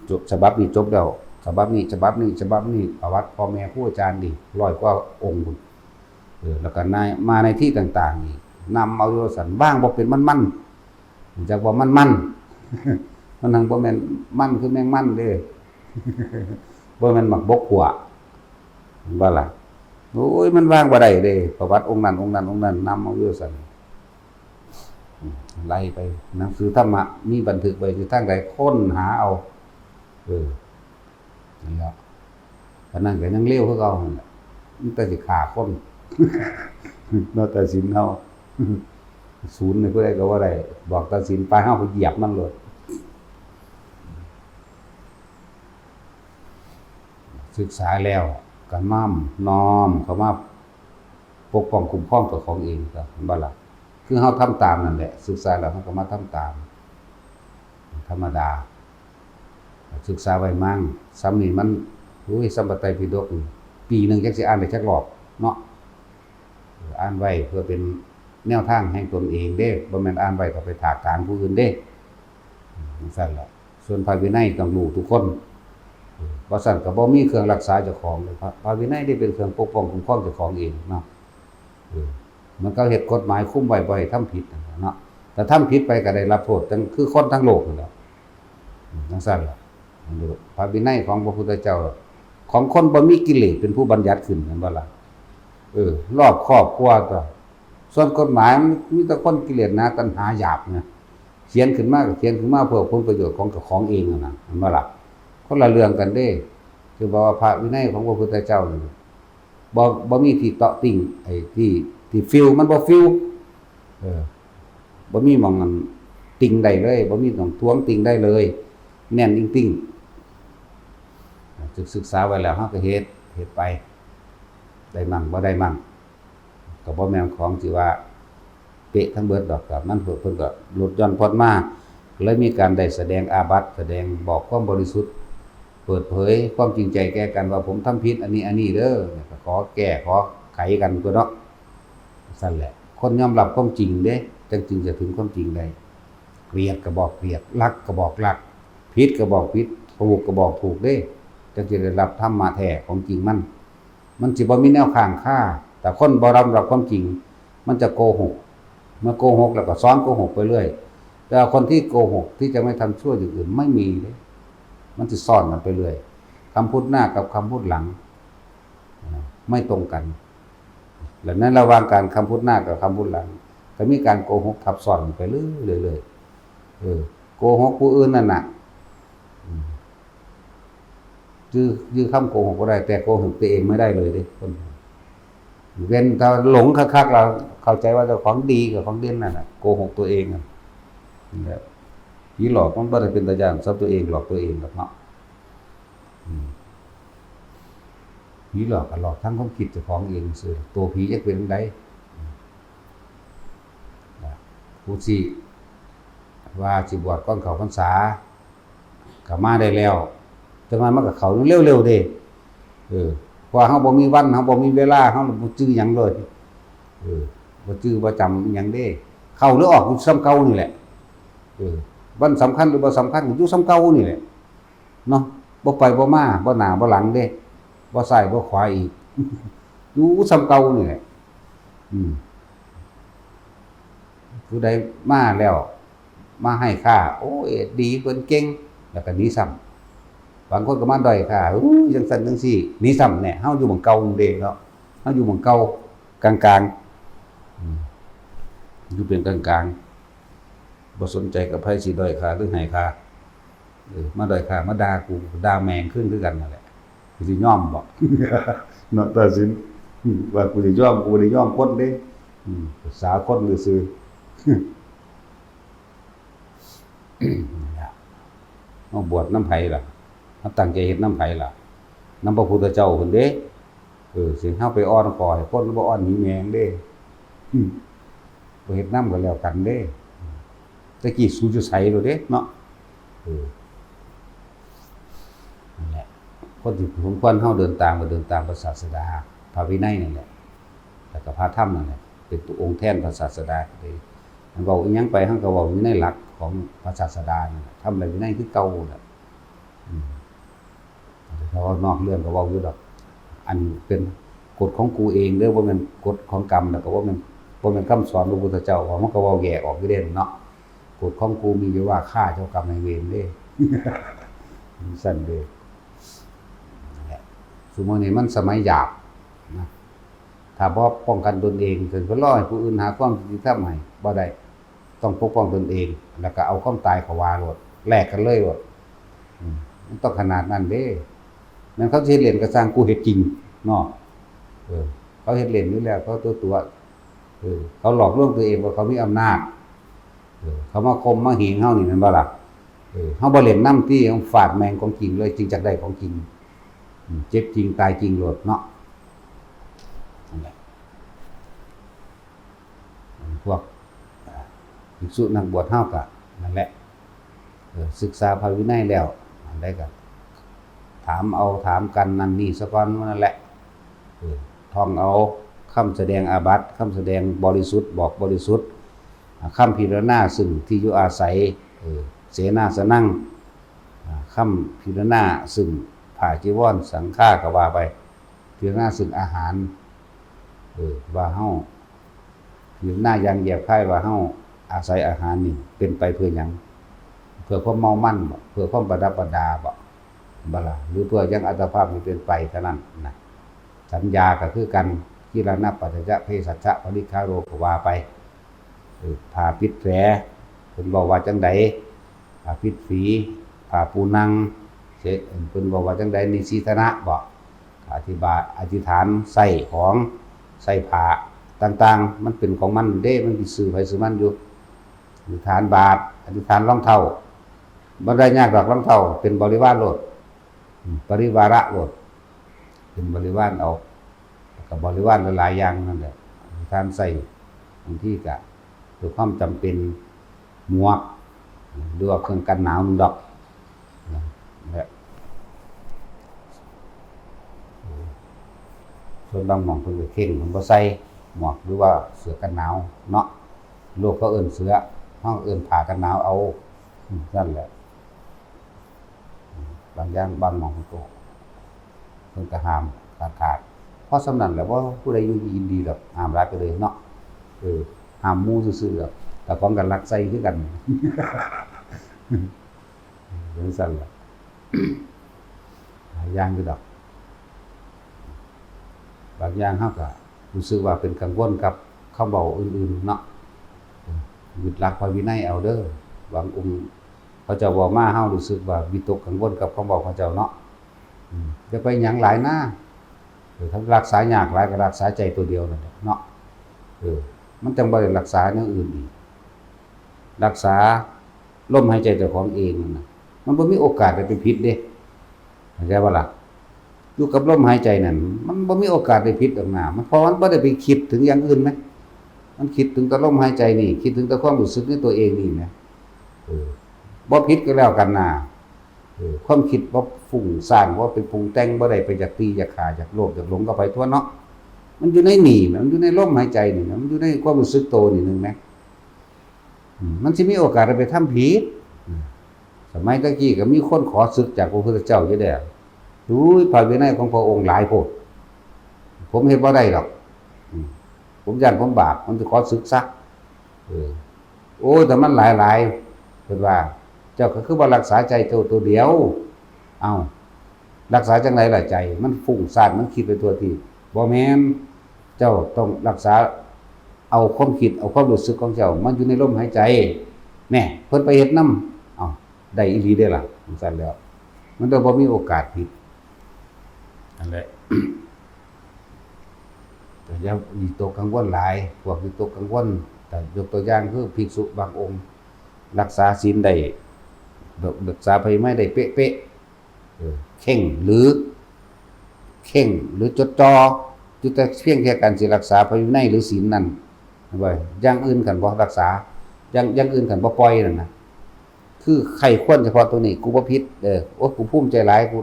จบฉบับนี้จบแล้วฉบับนี้ประวัติพ่อแม่ครูอาจารย์ดิ100 กว่าองค์พุ่นแล้วก็มาในที่ต่างๆนี่นำเอาโยสันบ้างบ่เป็นมันจักว่ามันมันนั่งบ่แม่นมันคือแมงมันเด้บ่แม่นหมักบกขัวว่าล่ะโอ้ยมันวางบ่ได้เด้ประวัติองค์นั้นนำเอาโยสันไล่ไปหนังสือธรรมะมีบันทึกไว้อยู่ทางใดค้นหาเอานี่แหละปานนั้นก็ยังเร็วคือเก่านั่นแหละมันแต่สิฆ่าคนเนาะตัดสินเฮาศูนย์นี่ผู้ใดก็บ่ได้บอกตัดสินไปเฮาก็เหยียบมันเลยศึกษาแล้วก็น้อมเข้ามาปกป้องคุ้มครองตัวของเองก็บ่ล่ะคือเฮาทำตามนั่นแหละศึกษาแล้วเฮาก็มาทำตามธรรมดาศึกษาไว้มั่งซ้ำนี่มันสัมปไตรปิฎกปีนึงจักสิอ่านได้จักรอบเนาะอ่านไว้เพื่อเป็นแนวทางแห่งตนเองเด้บ่แม่นอ่านไว้ก็ไปถากถางผู้อื่นเด้ซั่นล่ะส่วนพระวินัยต้องรู้ทุกคนบ่ซั่นก็บ่มีเครื่องรักษาเจ้าของเลยพระวินัยได้เป็นเครื่องปกป้องคุ้มครองเจ้าของเองเนาะมันก็เฮ็ดกฎหมายคุมไว้บ่ให้ทำผิดเนาะ แต่ทำผิดไปก็ได้รับโทษทั้งคือคนทั้งโลกนั่นแหละจังซั่นล่ะพระวินัยของพระพุทธเจ้าของคนบ่มีกิเลสเป็นผู้บัญญัติขึ้นแม่นบ่ล่ะรอบครอบกว่าตัวส่วนกฎหมายมันมีแต่คนกิเลสหนาตัณหาหยาบไงเขียนขึ้นมาก็เขียนขึ้นมาเพื่อผลประโยชน์ของเจ้าของเองนั่นน่ะแม่นบ่ล่ะคนละเรื่องกันเด้คือบอกว่าพระวินัยของพระพุทธเจ้านี่บ่มีที่เตาะติ่งไอ้ที่ฟิลมันบ่ฟิลบ่มีหม่องอันติ่งได้เลยบ่มีหม่องท้วงติ่งได้เลยแน่นจริงๆศึกษาไว้แล้วเฮาก็เฮ็ดไปได้มั่งบ่ได้มั่งก็บ่แม่นของที่ว่าเป๊ะทั้งเบิดดอกก็มันเพิ่นก็ลดหย่อนผ่อนมาเลยมีการได้แสดงอาบัติแสดงบอกความบริสุทธิ์เปิดเผยความจริงใจแก้กันว่าผมทำผิดอันนี้เด้อก็ขอแก้ขอไขกันตัวเนาะซั่นแหละคนยอมรับความจริงเด้จึงจะถึงความจริงได้เกลียดก็บอกเกลียดรักก็บอกรักผิดก็บอกผิดถูกก็บอกถูกเด้จึงจะได้รับธรรมะแท้ของจริงมันสิบ่มีแนวข้างค่าแต่คนบ่รับความจริงมันจะโกหกเมื่อโกหกแล้วก็ซ้อนโกหกไปเรื่อยแต่คนที่โกหกที่จะไม่ทำชั่วอย่างอื่นไม่มีเลยมันจะซ่อนมันไปเรื่อยคำพูดหน้ากับคำพูดหลังไม่ตรงกันแล้วนั้นระหว่างการคำพูดหน้ากับคำพูดหลังก็มีการโกหกทับซ้อนไปเรื่อยโกหกผู้อื่นนั่นน่ะยื้อคำโกหกก็ได้แต่โกหกตัวเองไม่ได้เลยเด้คนเว้นถ้าหลงคักๆเราเข้าใจว่าเจ้าของดีกับของเด่นนั่นน่ะโกหกตัวเองนั่นแหละผีหลอกมันบ่ได้เป็นตาย่านซับตัวเองหลอกตัวเองหรอกเนาะผีหลอกก็หลอกทั้งความคิดเจ้าของเองซื่อตัวผีจะเป็นจังไดผู้ที่ว่าสิบวชก่อนเข้าพรรษาก็มาได้แล้วแต่มันก็เข้าเร็วๆเด้เพราะเฮาบ่มีวันเฮาบ่มีเวลาเฮาบ่จื้อหยังเลยบ่จื้อบ่จำหยังเด้เข้าหรือออกอยู่ซ้ำเก่านี่แหละวันสำคัญหรือบ่สำคัญอยู่ซ้ำเก่านี่แหละเนาะบ่ไปบ่มาบ่หน้าบ่หลังเด้บ่ซ้ายบ่ขวาอีกอยู่ซ้ำเก่านี่แหละผู้ใดมาแล้วมาให้ค่าโอ้ยดีเพิ่นเก่งแล้วก็หนีซ้ำบางคนก็มาด้อยค่าจังซั่นจังซี่หนีซ้ำเนี่ยเฮาอยู่หม้องเก่าเด้เนาะเฮาอยู่หม้องเก่ากลางๆอยู่เป็นกลางๆบ่สนใจกับไผสิด้อยค่าหรือให้ค่ามาด้อยค่ามาด่ากูด่าแม่งขึ้นคือกันนั่นแหละกูสิยอมบ่เนาะตัดสินว่ากูสิยอมกูบ่ได้ยอมคนเด้ภาษาคนซื่อเอาบวชน้ำไผล่ะเอาตั้งใจเฮ็ดน้ำไผล่ะน้ำพระพุทธเจ้าเพิ่นเด้สิเฮาไปอ้อนขอให้คนบ่อ้อนหนีแมงเด้บ่เฮ็ดน้ำก็แล้วกันเด้ตะกี้สู้อยู่ไสโลเด้เนาะนั่นแหละคนที่สมควรเฮาเดินตามก็เดินตามพระศาสดาพระวินัยนั่นแหละแล้วก็พระธรรมนั่นแหละเป็นตัวองค์แทนพระศาสดาเลยมันเว้าอีหยังไปเฮาก็เว้าอยู่ในหลักของพระศาสดานั่นแหละทำอะไรวินัยคือเก่าน่ะเพราะนอกเรื่องก็เว้าอยู่ดอกอันเป็นกฎของกูเองเด้อบ่แม่นกฎของกรรมแล้วก็บ่แม่นคำสอนพระพุทธเจ้าว่ามันก็เว้าแยกออกอยู่เด้เนาะกฎของกูมีอยู่ว่าฆ่าเจ้ากรรมนายเวรเด้สั่นเด้สมมุตินี่มันสมัยหยาบนะถ้าบ่ป้องกันตนเองจนเพิ่นรอให้ผู้อื่นหาความยุติธรรมให้บ่ได้ต้องปกป้องตนเองแล้วก็เอาความตายเข้าว่าโลดแลกกันเลยโลดมันต้องขนาดนั้นเด้แม่นเขาสิเฮ็ดเล่นก็สร้างกูเฮ็ดจริงเนาะเขาเฮ็ดเล่นอยู่แล้วเขาตัวเขาหลอกลวงตัวเองว่าเขามีอำนาจเขามาคมมาหิงเฮานี่แม่นบ่ล่ะเฮาบ่เล่นนำที่เฮาฟาดแมงของจริงเลยจริงจักได้ของจริงเจ็บจริงตายจริงโลดเนาะนั่นแหละพวกภิกษุนักบวชเฮาก็นั่นแหละศึกษาพระวินัยแล้วอันใดก็ถามกันนั่นนี่ซะก่อนนั่นแหละท่องเอาคำแสดงอาบัติคำแสดงบริสุทธิ์บอกบริสุทธิ์คำพิจารณาซึ่งที่อยู่อาศัยเสนาสนั่งคำพิจารณาซึ่งผ้าจีวรสังฆาก็ว่าไปพิจารณาซึ่งอาหารว่าเฮาพิจารณาอย่างแยบคายว่าเฮา อาศัยอาหารนี่เป็นไปเพื่อหยังเพื่อความเมามั่นบ่เพื่อความประดับประดาบ่ล่ะหรือเพื่อยังอัตภาพมันเป็นไปเท่านั้นนะสัญญาก็คือกันกิรณปัจจะเพสัชชะปริฆาโรก็ว่าไปผ่าปิดแผลเพิ่นบอกว่าจังไดผ่าปิดฝีผ่าปูนังเพิ่นบอกว่าจังไดนิสีธนะบ่อธิบายอธิษฐานใส่ของใส่ผ้าต่างๆมันเป็นของมันเด้มันมีสื่อไผสื่อมันอยู่อธิษฐานบาทอธิษฐานรองเท้าบ่ได้ยากดอกรองเท้าเป็นบริวารโลดปริวาระโลดเป็นบริวารเอากับบริวารหลายๆอย่างนั่นแหละอธิษฐานใส่บางที่ก็ด้วยความจำเป็นหมวกหรือว่าเครื่องกันหนาวนึงดอกนะส่วนบางหม่องเพิ่นก็เข่งมันบ่ใส่หมวกหรือว่าเสื้อกันหนาวเนาะโลกเขาเอิ้นเสื้อเฮาเอิ้นผ้ากันหนาวเอานั่นแหละบางอย่างบางหม่องเพิ่นก็ห้ามขาดเพราะสำนั้นแหละว่าผู้ใดอยู่ยินดีดอกห้ามรักไปเลยเนาะห้ามหมู่ซื่อๆดอกแต่ของกันรักใส่คือกันจังซั่นล่ะหลายอย่างคือดอกบางอย่างเฮาก็รู้สึกว่าเป็นกังวลกับคำเว้าอื่นๆเนาะยึดหลักพระวินัยเอาเด้อบางองค์เขาเจ้าเว้ามาเฮารู้สึกว่าวิตกกังวลกับคำเว้าของเจ้าเนาะจะไปหยังหลายนะถ้ารักษายากหลายก็รักษาใจตัวเดียวนั่นแหละเนาะมันจังบ่ได้รักษาอย่างอื่นอีกรักษาลมหายใจเจ้าของเองนั่นน่ะมันบ่มีโอกาสได้ไปผิดเด้เข้าใจบ่ล่ะอยู่กับลมหายใจนั่นมันบ่มีโอกาสได้ผิดดอกนะมันเพราะมันบ่ได้ไปคิดถึงอย่างอื่นมั้ยมันคิดถึงแต่ลมหายใจนี่คิดถึงแต่ความรู้สึกในตัวเองนี่นะบ่ผิดก็แล้วกันนะความคิดบ่ฟุ้งซ่านบ่ไปปรุงแต่งบ่ได้ไปอยากตีอยากฆ่าอยากโลภอยากหลงก็ไปทั่วเนาะมันอยู่ในนี่มันอยู่ในลมหายใจนี่มันอยู่ในความรู้สึกโตนี่นึงมั้ยมันสิมีโอกาสได้ไปทำผิดสมัยตะกี้ก็มีคนขอศึกจากพระพุทธเจ้าอยู่แล้วพระวินัยของพระองค์หลายโพดผมเฮ็ดบ่ได้หรอกผมย้านผมบาปมันสิขอศึกซะโอ้แต่มันหลายๆเพิ่นว่าเจ้าก็คือบ่รักษาใจเจ้าตัวเดียวเอ้ารักษาจังไดล่ะใจมันฟุ้งซ่านมันคิดไปทั่วที่บ่แม่นเจ้าต้องรักษาเอาความคิดเอาความรู้สึกของเจ้ามันอยู่ในลมหายใจแน่เพิ่นไปเฮ็ดนำเอ้าได้อีหลีเด้ล่ะจังซั่นแล้วมันต้องบ่มีโอกาสผิดนั่นแหละแต่อย่าวิตกกังวลหลายพวกวิตกกังวลแต่ยกตัวอย่างคือภิกษุบางองค์รักษาศีลได้รักษาพระวินัยได้เป๊ะๆเข่งหรือจดจ่ออยู่แต่เพียงแค่การสิรักษาพระวินัยหรือศีลนั่นว่าอย่างอื่นกันบ่รักษาอย่างอื่นกันบ่ปล่อยนั่นนะคือใครควรเฉพาะตัวนี้กูบ่ผิดโอ้กูภูมิใจหลายกู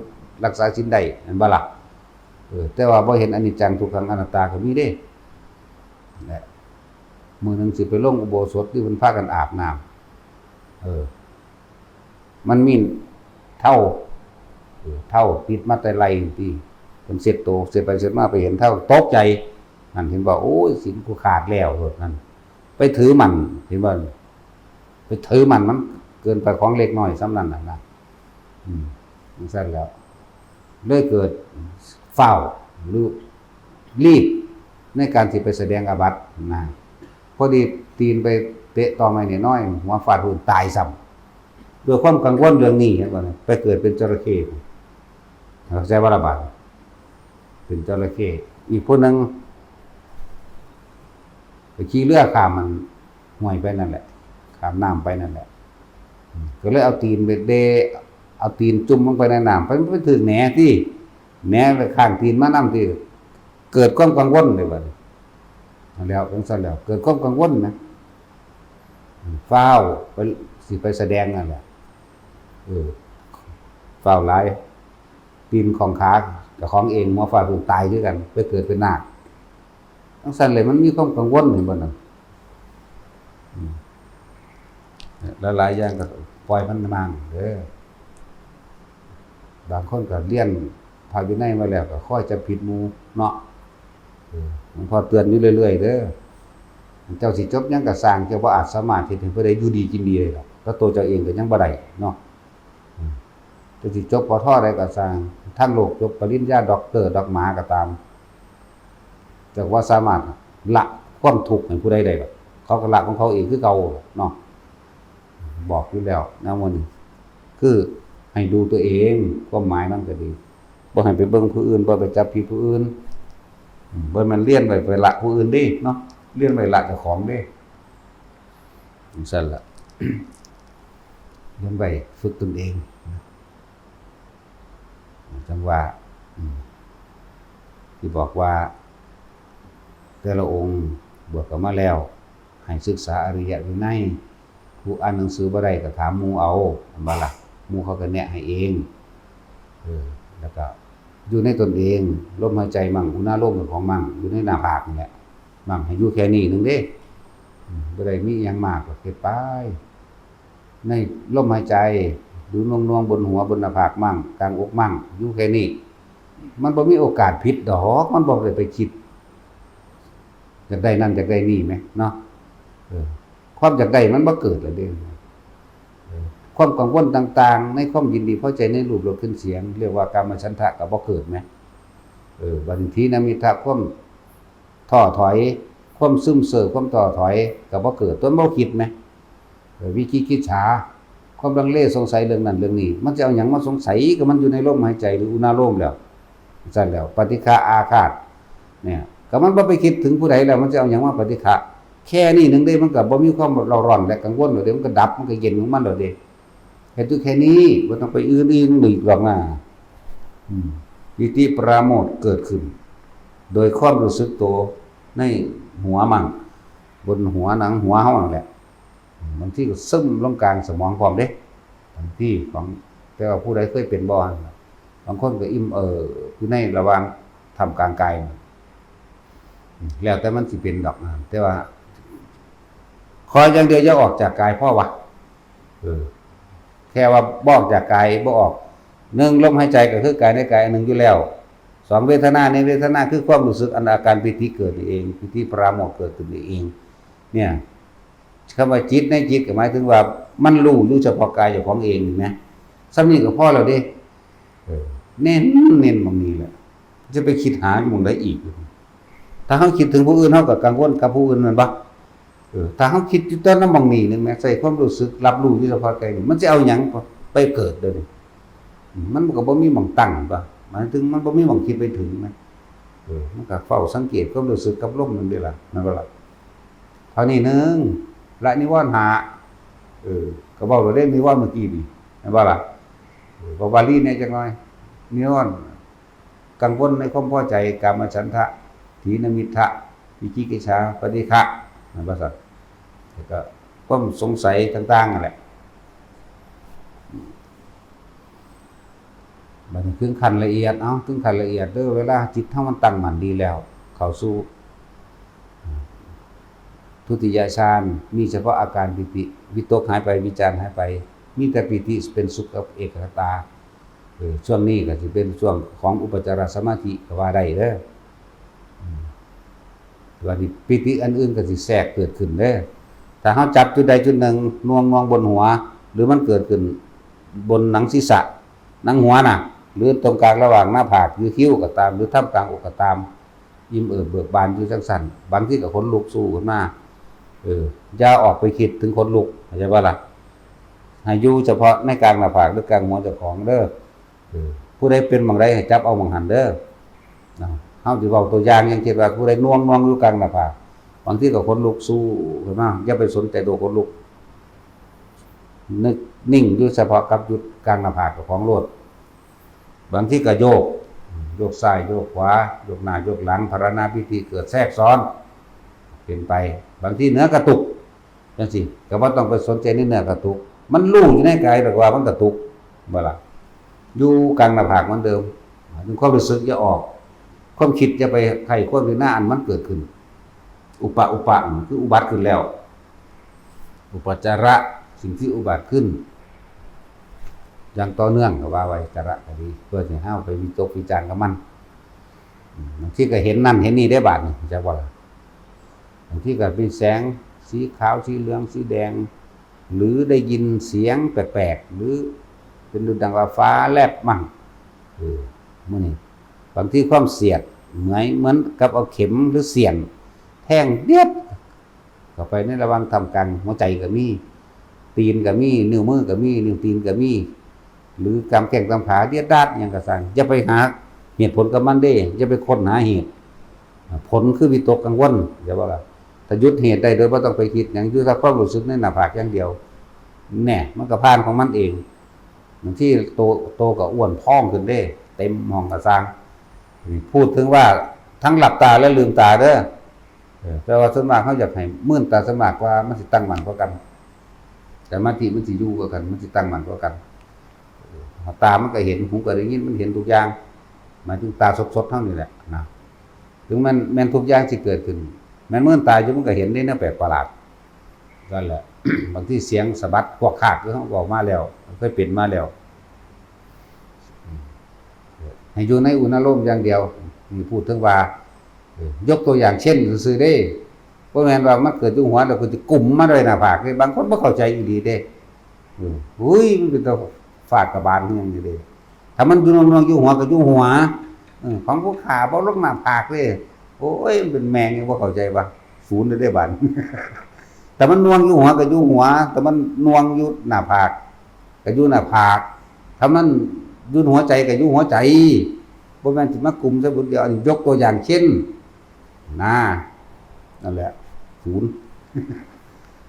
รักษาศีลได้นั่นบ่ล่ะแต่ว่าบ่เห็นอนิจจังทุกขังอนัตตาก็มีเด้แหละมื้อนึงสิไปลงอุโบสถที่เพิ่นพากันอาบน้ำมันมีเท่าติดมาแต่ไหล่ที่เพิ่นเสร็จโตเสร็จไปเสร็จมาไปเห็นเท่าตกใจนั่นเห็นว่าโอ้ยศีลกูขาดแล้วโลดนั่นไปถือมันเห็นบ่ไปถือมันเกินไปของเล็กน้อยซ้ำนั่นน่ะนะจังซั่นแล้วเลยเกิดฟ้าวหรือรีบในการสิไปแสดงอาบัตินะพอดีตีนไปเตะตอไม้นี่น้อยหัวฟาดพื้นตายซ้ำด้วยความกังวลเรื่องนี้เห็นบ่ไปเกิดเป็นจระเข้เข้าใจบ่ล่ะบาดเป็นจระเข้อีกผู้นึงไปขี่เรือข้ามมันห้วยไปนั่นแหละข้ามน้ำไปนั่นแหละก็เลยเอาตีนไปเอาตีนจุ่มลงไปในน้ำไปถึงแหนที่แหนไปข้างตีนมาน้ำที่เกิดความกังวลเลยบัดแล้วจังซั่นแล้วเกิดความกังวลนะฟ้าวไปสิไปแสดงนั่นแหละฟ้าวหลายตีนของขากับของเองหัวฟาดพื้นตายด้วยกันไปเกิดเป็นนาคจังซั่นเลยมันมีความกังวลอยู่บ่นั่นหลายๆอย่างก็ปล่อยมันมั่งบางคนก็เรียนพระวินัยมาแล้วก็ค่อยจะผิดหมู่เนาะหลวงพ่อเตือนอยู่เรื่อยๆเด้อ เจ้าสิจบหยังก็สร้างเจ้าบ่อาจสามารถเฮ็ดให้ผู้ใดอยู่ดีกินดีได้ดอกแล้วตัวเจ้าเองก็ยังบ่ได้เนาะเจ้าสิจบปทใดก็สร้างทั้งโลกจบปริญญาด็อกเตอร์ดอกหมาก็ตามแต่ว่าสามารถละความทุกข์ให้ผู้ใดได้ดอกเขาก็ละของเขาเองคือเก่าเนาะบอกอยู่แล้วนะมื้อนี้คือให้ดูตัวเองความหมายมันก็ดีบ่ให้ไปเบิ่งผู้อื่นบ่ไปจับผิดผู้อื่นบ่มันเลียนไปละผู้อื่นดิเนาะเลียนไปละเจ้าของดิซั่นล่ะ เลียนไปฝึกตนเองจังว่าที่บอกว่าแต่ละองค์บวชกันมาแล้วให้ศึกษาอริยวินัยผู้อ่านหนังสือบ่ได้ก็ถามหมู่เอาบ่ล่ะหมู่เขาก็แนะให้เองแล้วก็อยู่ในตนเองลมหายใจมั่งอุณาโลมเป็นของมั่งอยู่ในหน้าผากนี่แหละมั่งให้อยู่แค่นี้นึงเด้บ่ได้มีหยังมากก็เก็บไปในลมหายใจดูนวงๆบนหัวบนหน้าผากมั่งกลางอกมั่งอยู่แค่นี้มันบ่มีโอกาสผิดดอกมันบ่ได้ไปคิดอยากได้นั่นอยากได้นี่ไหมเนาะความอยากได้มันบ่เกิดเลยเด้ความกังวลต่างๆในความยินดีพอใจในรูปรสกลิ่นเสียงเรียกว่ากามฉันทะก็บ่เกิดไหมบางทีนะมีทะความท้อถอยความซึมเซ่อความท้อถอยก็บ่เกิดต้นบ่คิดไหมวิคิกิจฉาความลังเลสงสัยเรื่องนั้นเรื่องนี้มันจะเอาหยังมาสงสัยก็มันอยู่ในลมหายใจหรืออุณาโลมแล้วซั่นแล้วปฏิฆะอาฆาตเนี่ยก็มันบ่ไปคิดถึงผู้ใดแล้วมันจะเอาหยังมาปฏิฆะแค่นี้นึงเด้มันก็บ่มีความเราร้อนและกังวลเด้มันก็ดับมันก็เย็นของมันแล้วเด้แค่ตัวแค่นี้บ่ต้องไปอื่นอีกหรอกนะปิติปราโมทย์เกิดขึ้นโดยความรู้สึกตัวในหัวมั่งบนหัวหนังหัวเฮานั่นแหละบางทีก็ซึมลงกลางสมองพร้อมเด้บางทีของแต่ว่าผู้ใดเคยเป็นบ่บางคนก็อิ่มอยู่ในระหว่างทำกลางกายแล้วแต่มันสิเป็นดอกนะแต่ว่าขออย่างเดียวอย่าออกจากกายพ่อวะแค่ว่าบอกจากกายบ่ออก1ลมหายใจก็คือกายในกายอันนึงอยู่แล้ว2เวทนาในเวทนาคือความรู้สึกอันอาการปิติเกิดเองปิติปราโมทย์เกิดขึ้นเองเนี่ยคำว่าจิตในจิตก็หมายถึงว่ามันรู้อยู่เฉพาะกายเจ้าของเองนะซ้ำนี้ก็พอแล้วเด้เน้นตรงนี้แหละจะไปคิดหาอยู่หม้องใดอีกถ้าเฮาคิดถึงผู้อื่นเฮาก็กังวลกับผู้อื่นแม่นบ่ถ้าเฮาคิดอยู่แต่นำหม้องนี้นึงแม้ใส่ความรู้สึกรับรู้อยู่เฉพาะกายมันสิเอาหยังไปเกิดเด้อนี่มันก็บ่มีหม้องตั้งบ่หมายถึงมันบ่มีหม้องคิดไปถึงมั้ยมันก็เฝ้าสังเกตความรู้สึกกับลมนั่นเด้ล่ะนั่นบ่ล่ะเท่านี้นึงละนิวรณ์หาก็เว้าได้นิวรณ์เมื่อกี้นี่เห็นบ่ล่ะบ่บาลีเนี่ยจังหน่อยนิวรณ์กังวลในความพอใจกามฉันทะถีนมิทธะวิจิกิจฉาปฏิฆะนั่นว่าซั่นแล้วก็ความสงสัยต่างๆนั่นแหละบัดนี้ถึงขั้นละเอียดถึงขั้นละเอียดเด้อเวลาจิตเฮามันตั้งมั่นดีแล้วเข้าสู่ทุติยฌานมีเฉพาะอาการปิติวิตกหายไปวิจารหายไปมีแต่ปิติเป็นสุขกับเอกคตาช่วงนี้ก็สิเป็นช่วงของอุปจารสมาธิก็ว่าได้เด้อว่านี่ปิติอันอื่นก็สิแทรกเกิดขึ้นเด้อถ้าเฮาจับจุดใดจุดหนึ่งนวงบนหัวหรือมันเกิดขึ้นบนหนังศีรษะหนังหัวน่ะหรือตรงกลางระหว่างหน้าผากหรือคิ้วก็ตามหรือท่ามกลางอกก็ตามยิ้มเบิกบานอยู่จังซั่นบางทีก็ขนลุกสู้ขึ้นมาอย่าออกไปคิดถึงคนลุกเข้าใจบ่ล่ะให้อยู่เฉพาะในกลางหน้าผากหรือกลางหัวเจ้าของเด้อผู้ใดเป็นหม้องใดให้จับเอาหม้องหันเด้อเฮาสิเว้าตัวอย่างอย่างเช่นว่าผู้ใดน่วงอยู่กลางหน้าผากบางทีก็คนลุกสู้ขึ้นมาอย่าไปสนใจตัวคนลุกนึกนิ่งอยู่เฉพาะกับจุดกลางหน้าผากของโลดบางทีก็โยกซ้ายโยกขวาโยกหน้าโยกหลังภารณาพิธีเกิดแทรกซ้อนเป็นไปบางทีเนื้อกระตุกจังซี่ก็บ่ต้องไปสนใจในเนื้อกระตุกมันรู้อยู่ในกายแต่ว่ามันกระตุกบ่ล่ะอยู่กลางหน้าผากเหมือนเดิมถึงความรู้สึกอย่าออกความคิดอย่าไปไข้ความหน้าอันมันเกิดขึ้นอุปคืออุบัติขึ้นแล้วอุปจาระสิ่งที่อุบัติขึ้นอย่างต่อเนื่องก็ว่าไว้จาระก็ดีเพื่อสิเฮาไปวิตกวิจารณ์กับมันบางทีก็เห็นนั่นเห็นนี่ได้บาดนี่จักว่าล่ะ างทีก็มีแสงสีขาวสีเหลืองสีแดงหรือได้ยินเสียงแปลกๆหรือเป็นดูดังว่าฟ้าแลบมั่งมื้อนี้บางทีความเสียดเหมือนกับเอาเข็มหรือเสียนแทงเดียดเข้าไปในระหว่างทำกลางหัวใจก็มีตีนก็มีนิ้วมือก็มีนิ้วตีนก็มีหรือกำแข้งกำขาเดียดดาดอย่างกระสังอย่าไปหาเหตุผลกับมันเด้อย่าไปค้นหาเหตุผลคือวิตกกังวลอย่าว่าล่ะถ้าหยุดเหตุได้โดยบ่ต้องไปคิดหยังอยู่ถ้าความรู้สึกในหน้าผากอย่างเดียวแน่มันก็ผ่านของมันเองบางทีโตก็อ้วนพองขึ้นเด้เต็มห้องกระสังพูดถึงว่าทั้งหลับตาและลืมตาเด้อแต่ว่าส่วนมากเขาอยากให้มื่นตาสมากว่ามันสิตั้งมั่นกว่ากันแต่สมาธิมันสิอยู่กว่ากันมันสิตั้งมั่นกว่ากันตามันก็เห็นหูก็ได้ยินมันเห็นทุกอย่างหมายถึงตาสดๆเท่านี้แหละนะถึงมันแม้นทุกอย่างสิเกิดขึ้นแม้นมื่นตาอยู่มันก็เห็นได้แนวแปลกประหลาดนั่นแหละ บางทีเสียงสะบัดพวกขาดก็เขาบอกมาแล้วเคยเป็นมาแล้วให้อยู่ในอุณหภูมิอย่างเดียวมีพูดถึงว่ายกตัวอย่างเช่นซื่อๆได้เพราะแม้นว่ามันเกิดอยู่หัวแล้วก็จะกลุ่มมาด้วยหน้าผากบางคนบ่เข้าใจอีหลีเด้อุ้ยมันเป็นตัวฟาดกระบาลอย่างนี้เด้ถ้ามันอยู่นองอยู่หัวก็อยู่หัวของผู้ขาบ่ลงหน้าผากเด้โอ้ยมันเป็นแมงบ่เข้าใจว่าศูนย์ได้บาดแต่มันนวงอยู่หัวก็อยู่หัวแต่มันนวงอยู่หน้าผากก็อยู่หน้าผากถ้ามันอยู่หัวใจก็อยู่หัวใจบ่แม่นสิมากลุ่มซะบุญเดียวยกตัวอย่างเช่นนั่นแหละศูนย์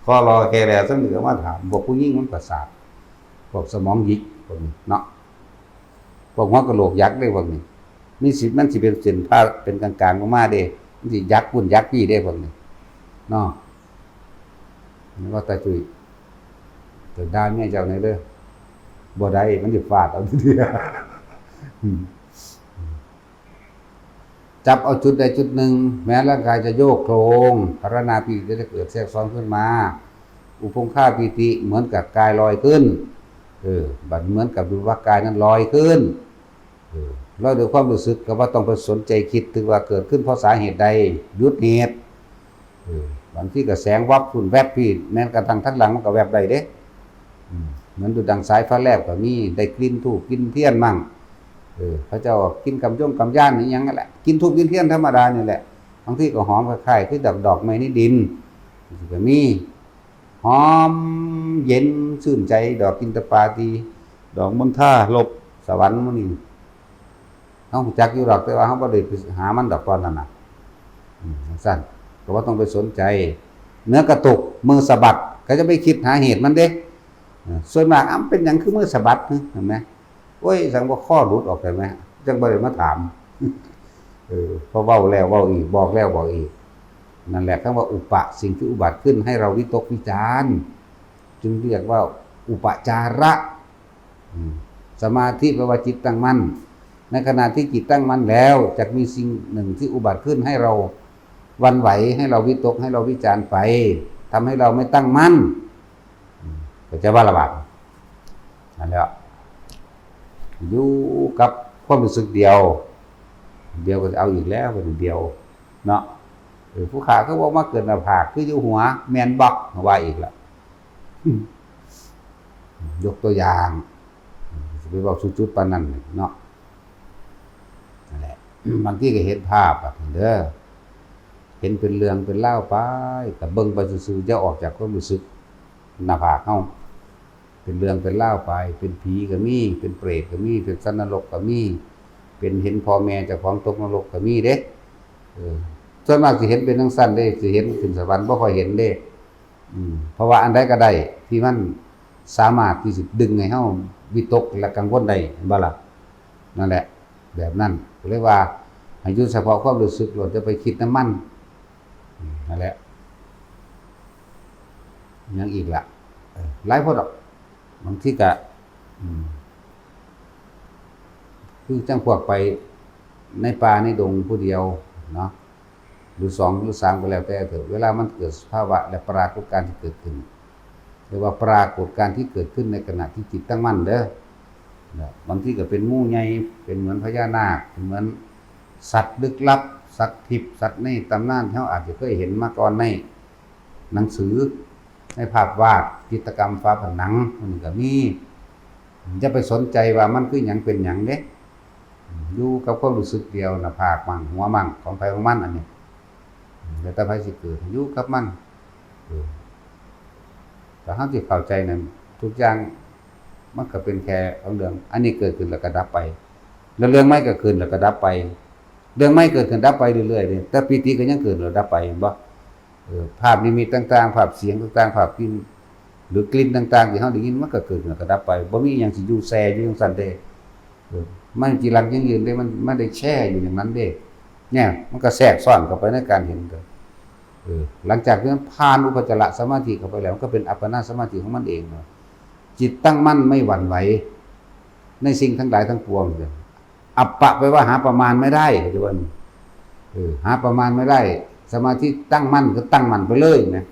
ข้อรอแค่แล้วซั่นก็มาถามพวกผู้หญิงมันประสาทพวกสมองหยิกพวกนี้เนาะพวกหัวกะโหลกยักษ์ได้พวกนี้มีสิมันสิเป็นเส้นผ้าเป็นกลางๆออกมาเด้มันสิยักษ์พุ่นยักษ์พี่ได้พวกนี้เนาะนี่ว่าตาจุยแต่ด้านแม่เจ้าไหนเด้อบ่ได้มันสิฟาดเอาทีเดียวจับเอาจุดใดจุดหนึ่งแม้ร่างกายจะโยกโครงพารณาปีติจะเกิดแทรกซ้อนขึ้นมาอุปงค่าปีติเหมือนกับกายลอยขึ้นบัดเหมือนกับดูว่ากายนั้นลอยขึ้นเราด้วยความรู้สึกก็ว่าต้องไปสนใจคิดถึงว่าเกิดขึ้นเพราะสาเหตุใดยุดเหตุบางที่ก็แสงวับฝุ่นแวบพี่แม้กระทั่งทั้งหลังมันก็แวบได้เด้เหมือนดูดังสายฟ้าแลบก็มีได้กลิ่นธูปกลิ่นเทียนมั่งพระเจ้ากินกำย่ำกำย่านนี่ยังนั่นแหละกินทูบกินเทียนธรรมดานี่แหละบางทีก็หอมคล้ายๆคือดอกไม้ในดินก็มีหอมเย็นชื่นใจดอกกินตปาตีดอกมณฑาลบสวรรค์มื้อนี้เฮาจักอยู่ดอกแต่ว่าเฮาบ่ได้ไปหามันดอกตอนนั้นน่ะซั่นก็ว่าต้องไปสนใจเนื้อกระตุกมือสะบัดก็จะไปคิดหาเหตุมันเด้ส่วนมากเป็นหยังคือมือสะบัดเห็นมั้ยโอ้ยสังว่าข้อหลุดออกไปไหมจังบ่ได้มาถามเพราะเว้าแล้วเว้าอีกบอกแล้วบอกอีกนั่นแหละคำว่าอุปะสิ่งที่อุบัติขึ้นให้เราวิตกวิจารณ์จึงเรียกว่าอุปจาระสมาธิแปลว่าจิตตั้งมั่นในขณะที่จิตตั้งมั่นแล้วจะมีสิ่งหนึ่งที่อุบัติขึ้นให้เราวันไหวให้เราวิตกให้เราวิจารณ์ไปทำให้เราไม่ตั้งมั่นก็จะว่าระบาดนั่นแหละอยู่กับความรู้สึกเดียวก็จะเอาอีกแล้วเป็นเดียวเนาะผู้ขาเขาบอกมาเกิดหน้าผากคืออยู่หัวแมนบักว่าอีกละยกตัวอย่างไปบอกสุดๆปานนั้นเนาะนั่นแหละบางทีก็เห็นภาพเด้อเห็นเป็นเรื่องเป็นเล่าไปแต่เบิ่งไปซื่อๆจะออกจากความรู้สึกหน้าผากเฮาเป็นเรื่องเป็นเล่าไปเป็นผีก็มีเป็นเปรตก็มีเป็นสัตว์นรกก็มีเป็นเห็นพ่อแม่เจ้าของตกนรกก็มีเด้ส่วนมากสิเห็นเป็นทั้งสั้นเด้สิเห็นขึ้นสวรรค์บ่ค่อยเห็นเด้เพราะว่าอันใดก็ได้ที่มันสามารถที่สิดึงให้เฮาวิตกและกังวลได้บ่ล่ะนั่นแหละแบบนั้นก็เรียกว่าให้อยู่เฉพาะความรู้สึกเราจะไปคิดน้ำมันนั่นแหละยังอีกล่ะหลายพอดอกบางทีก็คือจังพวกไปในป่าในดงผู้เดียวเนาะหรือ2หรือ3ก็แล้วแต่เถอะเวลามันเกิดสภาวะและปรากฏการณ์ที่เกิดขึ้นเรียกว่าปรากฏการณ์ที่เกิดขึ้นในขณะที่จิตตั้งมั่นเด้อบางทีก็เป็นงูใหญ่เป็นเหมือนพญานาคเป็นเหมือนสัตว์ลึกลับ สัตว์ทิพย์สัตว์ในตำนานเขาอาจจะเคยเห็นมาก่อนในหนังสือในภาพวาดจิตรกรรมฝาผนังมันก็มีจะไปสนใจว่ามันคือหยังเป็นหยังเด้อยู่กับความรู้สึกเดียวนะภาคมั่งหัวมั่งของไผของมันอันนี้แล้วแต่ไผสิเกิดอยู่กับมันแต่เฮาสิเข้าใจนั้นทุกอย่างมันก็เป็นแค่ของเรื่องอันนี้เกิดขึ้นแล้วก็ดับไปแล้วเรื่องใหม่ก็เกิดแล้วก็ดับไปเรื่องใหม่เกิดขึ้นดับไปเรื่อยๆนี่แต่ปีติก็ยังเกิดแล้วดับไปเห็นบ่ภาพนิมิตต่างๆภาพเสียงต่างๆภาพกลิ่นหรือกลิ่นต่างๆที่เฮาได้ยินมันก็เกิดแล้วก็ดับไปบ่มีหยังสิอยู่แซ่อยู่จังซั่นเด้มันจิรังยังยืนได้มันได้แช่อยู่อย่างนั้นเด้เนี่ยมันก็แทรกซ้อนเข้าไปในการเห็นเด้หลังจากนั้นผ่านอุปจารสมาธิเข้าไปแล้วมันก็เป็นอัปปนาสมาธิของมันเองจิตตั้งมั่นไม่หวั่นไหวในสิ่งทั้งหลายทั้งปวงอัปปะไปว่าหาประมาณไม่ได้จะว่าหาประมาณไม่ได้สมาธิตั้งมั่นก็ตั้งมั่นไปเลยนะ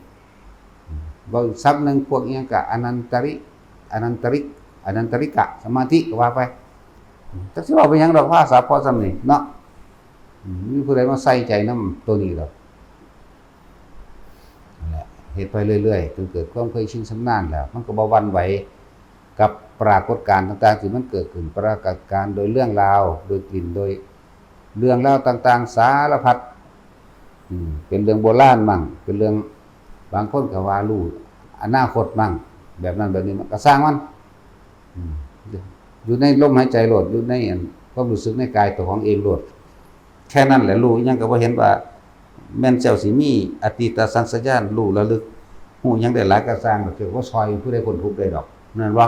บางซับนึงพวกนี้ก็อนันตริกะสมาธิก็ว่าไปจักสิว่าไปยังดอกภาษาพอสำนี่เนาะมีผู้ใดมาใส่ใจนำตัวนี้ดอกนั่นแหละเฮ็ดไปเรื่อยๆจนเกิดความเคยชินชำนาญแล้วมันก็บ่หวั่นไหวกับปรากฏการณ์ต่างๆที่มันเกิดขึ้นปรากฏการณ์โดยเรื่องราวโดยกลิ่นโดยเรื่องราวต่างๆสารพัดเป็นเรื่องโบราณมั่งเป็นเรื่องบางคนก็ว่ารู้อนาคตมั่งแบบนั้นแบบนี้มันก็สร้างมันอยู่ในลมหายใจโลดอยู่ในความรู้สึกในกายตัวของเองโลดแค่นั้นแหละรู้ยังก็บ่เห็นว่าแม่นเจ้าสิมีอดีตสังสญาณรู้ระลึกฮู้ยังได้หลายก็สร้างเกี่ยวว่าซอยผู้ใดคนทุกข์ได้ดอกนั่นว่า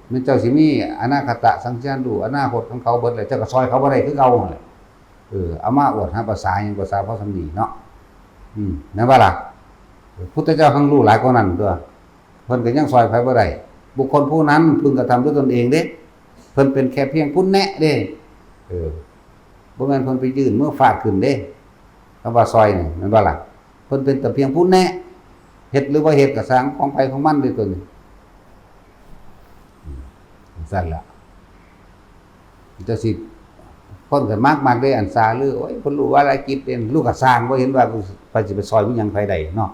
แม่นเจ้าสิมีอนาคตสังสญาณรู้อนาคตของเขาเบิดเลยเจ้าก็ซอยเขาบ่ได้คือเก่านั่นแหละเอามาอวดหาภาษาหยังภาษาพอสำนีเนาะนั่นว่าล่ะพุทธเจ้าทั้งรู้หลายกว่านั้นตัวเพิ่นก็ยังซอยไผบ่ได้บุคคลผู้นั้นพึงกระทำด้วยตนเองเด้เพิ่นเป็นแค่เพียงผู้แนะเด้บ่แม่นเพิ่นไปยื่นมือฟาดขึ้นเด้คำว่าซอยนี่นั่นว่าล่ะเพิ่นเป็นแต่เพียงผู้แนะเฮ็ดหรือบ่เฮ็ดก็สร้างของไผของมันด้วยตัวนี้สั่นล่ะจะสิคนก็มากๆได้อันซาหรือโอ้ยเพิ่นรู้ว่าอะไรกิจเด่นลูกก็สร้างบ่เห็นว่าไปสิไปซอยมันหยังไผได้เนาะ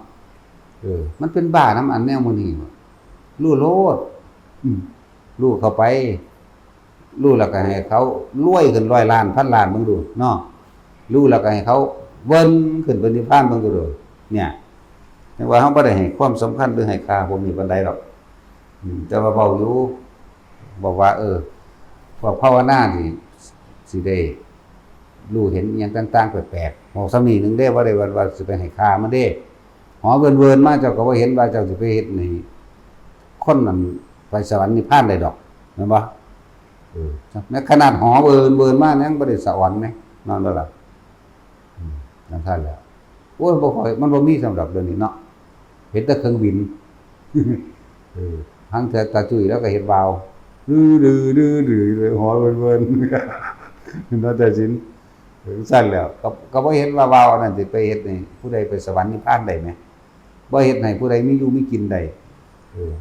มันเป็นบ้าน้ำอันแนวมื้อนี้รู้โลดรู้เข้าไปรู้แล้วก็ให้เขารวยขึ้น100 ล้านพันล้านมึงดูเนาะรู้แล้วก็ให้เขาเวิ้นขึ้นเป็นนิพพานมึงดูเนี่ยแต่ว่าเฮาบ่ได้ให้ความสำคัญหรือให้ค่าพวกนี้ปานใดหรอกแต่ว่าเว้าอยู่บอกว่าพวกภาวนานี่สิได้รู้เห็นอิหยังต่างๆแปลกๆบอกซ้ำนี้นึงเด้บ่ได้ว่าสิไปให้ค่ามันเด้หอเวิ้นๆมาเจ้าก็บ่เห็นว่าเจ้าสิไปเฮ็ดนี่คนนั้นไปสวรรค์นิพพานได้ดอกแม่นบ่ในขนาดหอเวินมายังบ่ได้สวรรค์แหมนอนบ่ล่ะนั่นท่านแล้วโอ้ยบ่ค่อยมันบ่มีสำหรับเรื่องนี้เนาะเห็นแต่เครื่องบินทั้งเทื่อตาจุ้ยแล้วก็เห็นวาวดื้อหอเวินๆน่าจะสินสั่นแล้วก็บ่เห็นว่าวาวนั่นสิไปเฮ็ดให้ผู้ใดไปสวรรค์นิพพานได้แหมบ่เฮ็ดให้ผู้ใดมีอยู่มีกินได้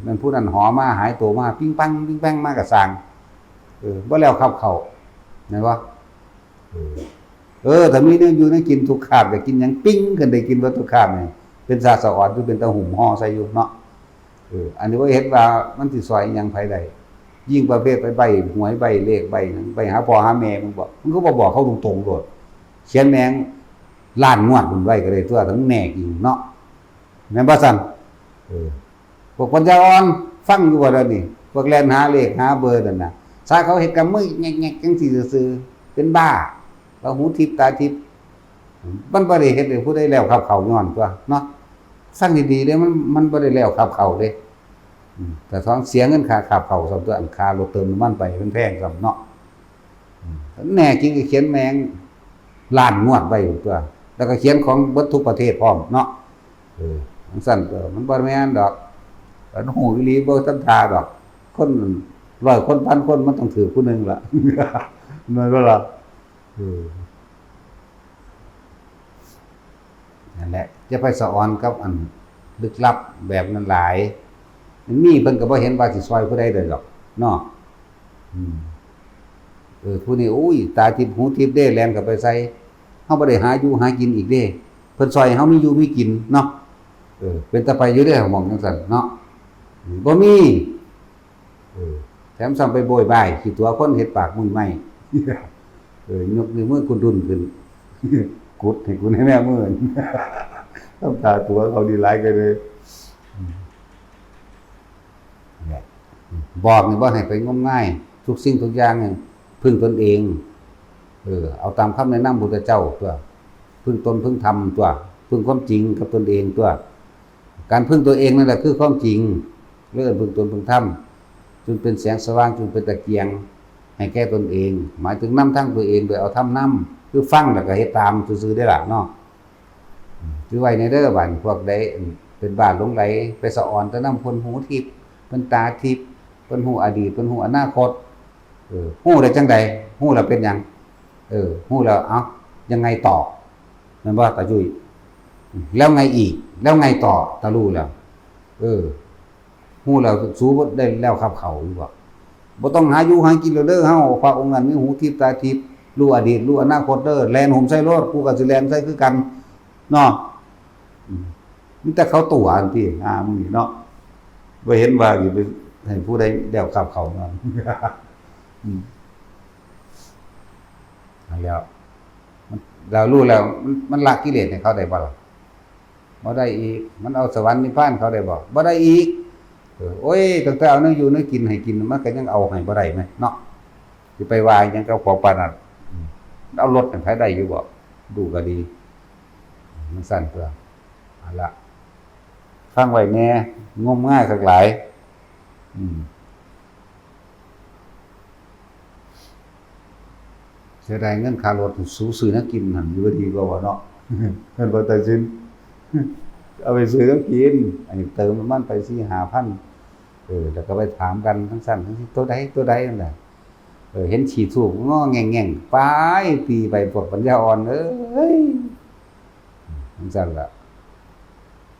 นั่นผู้นั้นหอมาหายตัวมาปิ้งปังมาก็สร้างบ่แล้วขับเข้าแม่นบ่ถ้ามีเนื้ออยู่ในกินทุกคาบได้กินหยังปิ้งขึ้นได้กินบ่ทุกคาบนี่เป็นซาสะอ่อนหรือเป็นตะหุ่มห่อใส่อยู่เนาะอันนี้บ่เห็นว่ามันสิซอยหยังไผได้ยิ่งประเภทไปใบหวยใบเลขใบนั้นไปหาพ่อหาแม่มึงก็บ่บอกเขาตรงๆโลดเขียนแมงล้านงวดพุ่นไว้ก็ได้ตัวทั้งแน่จริงเนาะแม่นบ่ซั่นพวกปัญญาอ่อนฟังอยู่ว่าเดี๋ยวนี้พวกแล่นหาเลขหาเบอร์นั่นน่ะถ้าเขาเฮ็ดกับมือแงกๆจังซี่ซื่อๆเป็นบ้าแล้วหูทิพตาทิพมันบ่ได้เฮ็ดให้ผู้ใดแล้วขับเข้าย้อนตัวเนาะฟังดีๆเด้มันบ่ได้แล้วขับเข้าเด้แต่ท้องเสียเงินค่าขับเข้าซำตัวอันค่ารถเติมน้ำมันไปแพงๆซำเนาะแน่จริงก็เขียนแมงล้านงวดไว้ตัวแล้วก็เขียนของเบิดทุกประเทศพร้อมเนาะจังซั่นมันบ่แม่นดอกอันหูอีหลีบ่ทันทาดอกคน100 คนพันคนมันต้องถือผู้นึงล่ะนั่นก็ล่ะนั่นแหละจะไปสะออนกับอันลึกลับแบบนั้นหลายมันมีเพิ่นก็บ่เห็นว่าสิซอยผู้ใดได้ดอกเนาะผู้นี้อุ้ยตาทิพย์หูทิพย์เด้แล่นเข้าไปใส่เฮ าบ่ได้หาอยู่หากินอีกเด้เพิ่นซอยให้เฮามีอยู่มีกินเนาะเป็นตาไปอยู่เด้อหม่องจังซั่นเนาะบ่มีแถมซ้ำไปโบยบายขี้ตัวคนเฮ็ดปากมุ้ยไหม้ยกนิ้วมือคุณดุนขึ้นกุดให้กูแน่ๆมื้อน้ำตาตัวเขาดีหลายกันเลยบอกนี่บ่ให้ไปงมง่ายทุกสิ่งทุกอย่างนี่พึ่งตนเองเอาตามคำแนะนำพุทธเจ้าตัวพึ่งตนพึ่งธรรมตัวพึ่งความจริงกับตนเองตัวการพึ่งตัวเองนั่นแหละคือความจริงเรื่องพึ่งตนพึ่งธรรมจนเป็นแสงสว่างจนเป็นตะเกียงให้แก้ตนเองหมายถึงนำทั้งตัวเองโดยเอาธรรมนำคือฟังแล้วก็เฮ็ดตามซื่อๆได้ล่ะเนาะคือไว้ในเด้อบัดพวกใดเป็นบ้าหลงไหลไปสะอ่อนแต่นำคนหูทิพย์เพิ่นตาทิพย์เพิ่นฮู้อดีตเพิ่นฮู้อนาคตฮู้ได้จังใดฮู้แล้วเป็นหยังฮู้แล้วเอ้ายังไงต่อแม่นบ่ตาจุ้ยแล้วไงอีกแล้วไงต่อตารู้แล้วฮู้แล้วสู้บ่ได้แล้วครับเขาอยู่บ่ต้องหาอยู่หากินแล้วเด้อเฮาพระองค์นั้นมีหูทิพย์ตาทิพย์รู้อดีตรู้อนาคตเด้อแล่นห่มใส่รถกูก็สิแล่นใส่คือกันเนาะมีแต่เขาตัวอันที่มึงนี่เนาะบ่เห็นว่าสิไปให้ผู้ใดแล้วครับเขาเนาะแล้วเรารู้แล้วมันละกิเลสให้เขาได้บ่ล่ะบ่ได้อีกมันเอาสวรรค์นิพพานเขาได้บ่ได้อีกโอ้ยตั้งแต่เอาเนื้ออยู่เนื้อกินให้กินมันก็ยังเอาให้บ่ได้ไหมเนาะสิไปวายยังก็ของปานนั้นเอารถให้ไผได้อยู่บ่ดูก็ดีมันสั่นเปล่าเอาละฟังไว้แน่งมง่ายคักหลายเสียดายเงินค่ารถสูซื้อนักกินหั่นอยู่ดีกว่าเนาะเพิ่นบ่ตัดสินเอาไปซื้อนักกินอันนี้เติมน้ำมันไป 4-5,000แล้วก็ไปถามกันทั้งสั้นทั้งที่ตัวใดนั่นแหละเห็นฉีดถูกง้อแง่งๆไปตีไปพวกปัญญาอ่อนทั้งสั้นล่ะ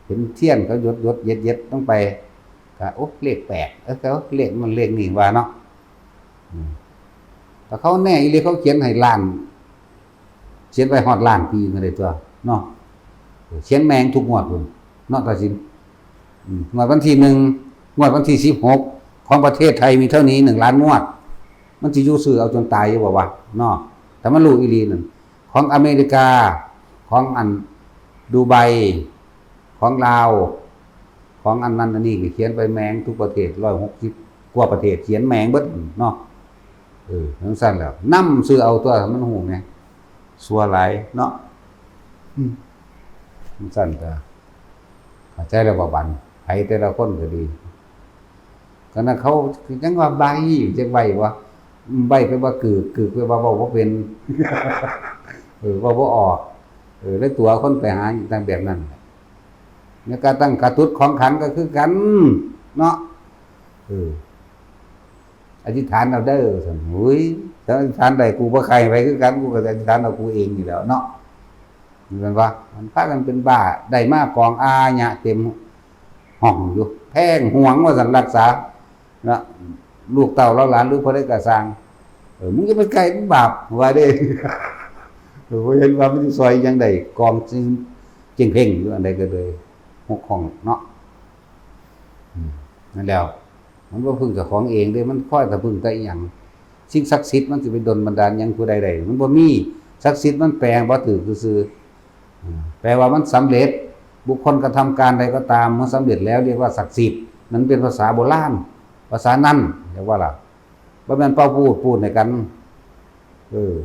เห็นเทียนเขายดเย็ดต้องไปก็โอ๊ะเลข8เขาเลขมันเลขนี่ว่าเนาะแต่เขาแน่อีหลีเขาเขียนให้ล้านเขียนไว้ฮอดล้านปีมาได้ตัวเนาะเขียนแมงทุกงวดพุ่นเนาะตัดสินงวดวันที่1งวดวันที่16ของประเทศไทยมีเท่านี้1ล้านงวดมันสิอยู่ซื่อเอาจนตายอยู่บ่วะเนาะแต่มันรู้อีหลีนั่นของอเมริกาของอันดูไบของลาวของอันนั้นอันนี้เขียนไปแมงทุกประเทศ160กว่าประเทศเขียนแมงเบิดเนาะทั้งสั้นแล้วนำซื้อเอาตัวมันหูไงสัวหลายเนาะทั้งสั้นก็เข้าใจแล้วบ่บันไผแต่ละคนก็ดีก็นั้นเขาจังว่าใบจังใบว่าใบไปว่ากึกไปว่าบ่เป็นว่าบ่ออกแล้วตัวคนไปหาต่างแบบนั้นในการตั้งกระตุ้นของขังก็คือกันเนาะอธิษฐานเอาเด้อซั่นหุ้ยถ้าอธิษฐานได้กูบ่ใครไปคือกันกูก็อธิษฐานเอากูเองอยู่แล้วเนาะเหมือนว่ามันพากันเป็นบ้าได้มากองอาญะเต็มห้องอยู่แพงห่วงว่าซั่นรักษานะลูกเต้าเราหลานหรือผู้ใดก็สร้างมึงจะไปไกลมึงบาปว่าเด้บ่เห็นว่ามันสิซอยจังได๋กองจริงเพ่งอยู่อันใดก็เลย6ห้องเนาะนั่นแล้วมันบ่พึ่งเจ้าของเองเด้มันค่อยแต่พึ่งแต่อีหยังสิ่งศักดิ์สิทธิ์มันสิไปดลบันดาลหยังผู้ใดได้มันบ่มีศักดิ์สิทธิ์มันแปลบ่ถูกซื่อแปลว่ามันสำเร็จบุคคลกระทำการใดก็ตามเมื่อสำเร็จแล้วเรียกว่าศักดิ์สิทธิ์มันเป็นภาษาโบราณภาษานั้นเรียกว่าล่ะบ่แม่นเป่าพูดให้กัน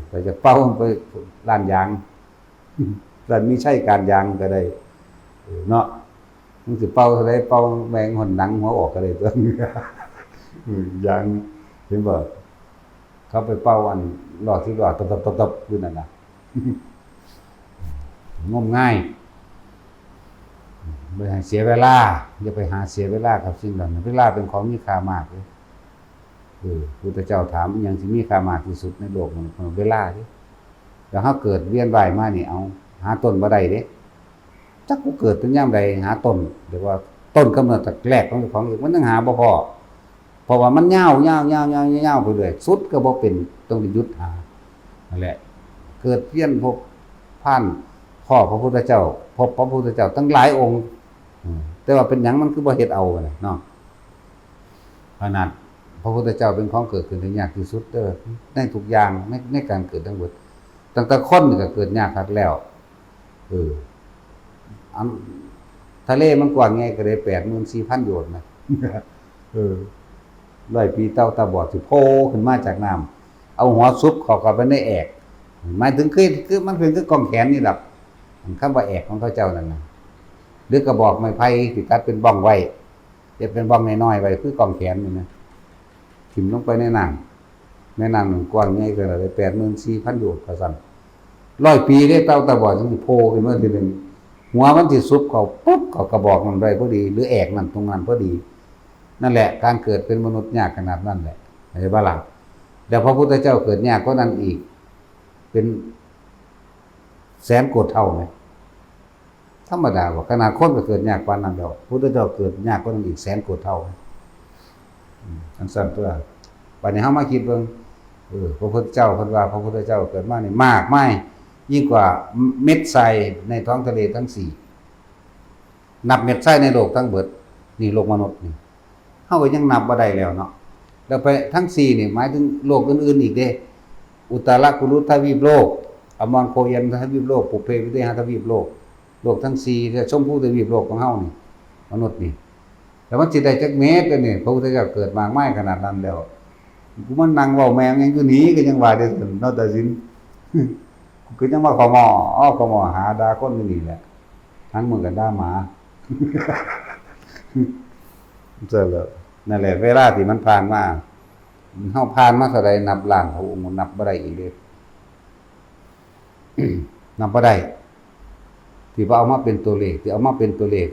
แต่จะเป่าไปล้านยางล้านมีใช่การยางก็ได้เนาะมันสิเป่าเท่าใดเป่าแมงหนหนังหัวออกก็ได้ตัวยางเห็นบ่เขาไปเป่าอันหลอดที่หลอดตบๆๆอยู่นั่นน่ะงมง่ายไม่ให้เสียเวลาอย่าไปหาเสียเวลากับสิ่งเหล่านั้นเวลาเป็นของมีค่ามากเลยพุทธเจ้าถามอย่างที่มีค่ามากที่สุดในโลกมันเวลาดิแล้วถ้าเกิดเวียนว่ายมานี่เอาหาต้นบ่ได้เด้จักกูเกิดเป็นยามใดหาต้นเรียกว่าต้นกำเนิดแต่แรกของอีกมันต้องหาบ่พอเพราะว่ามันยาวไปเรื่อยสุดก็บ่เป็นต้องหยุดหานั่นแหละเกิดเพี้ยนพบพ ผ่านพ่อพระพุทธเจ้าพบพระพุทธเจ้าตั้งหลายองค์แต่ว่าเป็นหยังมันคือบ่เฮ็ดเอาเนาะขนาดพระพุทธเจ้าเป็นของเกิดขึ้นได้ยากที่สุดเด้อในทุกอย่างในการเกิดทั้งหมดตั้งแต่คนนี่ก็เกิดยากคักแล้วอันทะเลมันกว้างไงก็ได้ 84,000 โยชน์นะ100 ปีเต่าตาบอดสิโผล่ขึ้นมาจากน้ำเอาหัวซุบเข้ากับไปในแอกหมายถึงคือมันคือกองแขนนี่ล่ะคำว่าแอกของเขาเจ้านั่นน่ะหรือกระบอกไม้ไผ่ที่ตัดเป็นบ้องไว้เฮ็ดเป็นบ้องน้อยๆไว้คือกองแขนนี่นะทิ่มลงไปในน้ำแม่น้ำหนึ่งกว้างใหญ่เกินเลย 84,000 โยชน์ว่าซั่น100 ปีได้เต่าตาบอดจังสิโผล่ขึ้นมาทีนึงหัวมันสิซุบเข้าปุ๊บเข้ากระบอกมันได้พอดีหรือแอกนั่นตรงนั้นพอดีนั่นแหละการเกิดเป็นมนุษย์ยากขนาดนั้นแหละเห็นบ่ล่ะแล้วพระพุทธเจ้าเกิดยากกว่านั้นอีกเป็นแสนโกฏเท่ามั้ยธรรมดาว่าขนาดคนก็เกิดยากกว่านั้นแล้วพระพุทธเจ้าเกิดยากกว่านั้นอีกแสนโกฏเท่าอันสั่นตัวบัดนี้เฮามาคิดเบิ่งพระพุทธเจ้าเพิ่นว่าพระพุทธเจ้าเกิดมานี่มากมายยิ่งกว่าเม็ดทรายในท้องทะเลทั้ง4นับเม็ดทรายในโลกทั้งเบิดนี่โลกมนุษย์นี่เฮาก็ยังนับบ่ได้แล้วเนาะแล้วไปทั้ง4นี่หมายถึงโลกอื่นๆอีกเด้อุตรกุรุทวีปโลกอมรโคยันทวีปโลกปุเพวิเทหทวีปโลกโลกทั้ง4คือชมพูทวีปโลกของเฮานี่มนุษย์นี่แล้วมันสิได้จักเม็ดกันนี่พระพุทธเจ้าเกิดมากมายขนาดนั้นแล้วกูมันนั่งเว้าแม่งยังอยู่นี่ก็ยังว่าได้ซั่นเนาะตาสินกูยังว่าขมขมหาด่าคนนี่แหละทั้งมึงก็ด่าหมาเจ้าแล้วนั่นแหละเวลาที่มันผ่านมาเฮาผ่านมาเท่าใดนับล้านพระองค์นับบ่ได้อีกเด้ นับบ่ได้ที่ว่าเอามาเป็นตัวเลขที่เอามาเป็นตัวเลข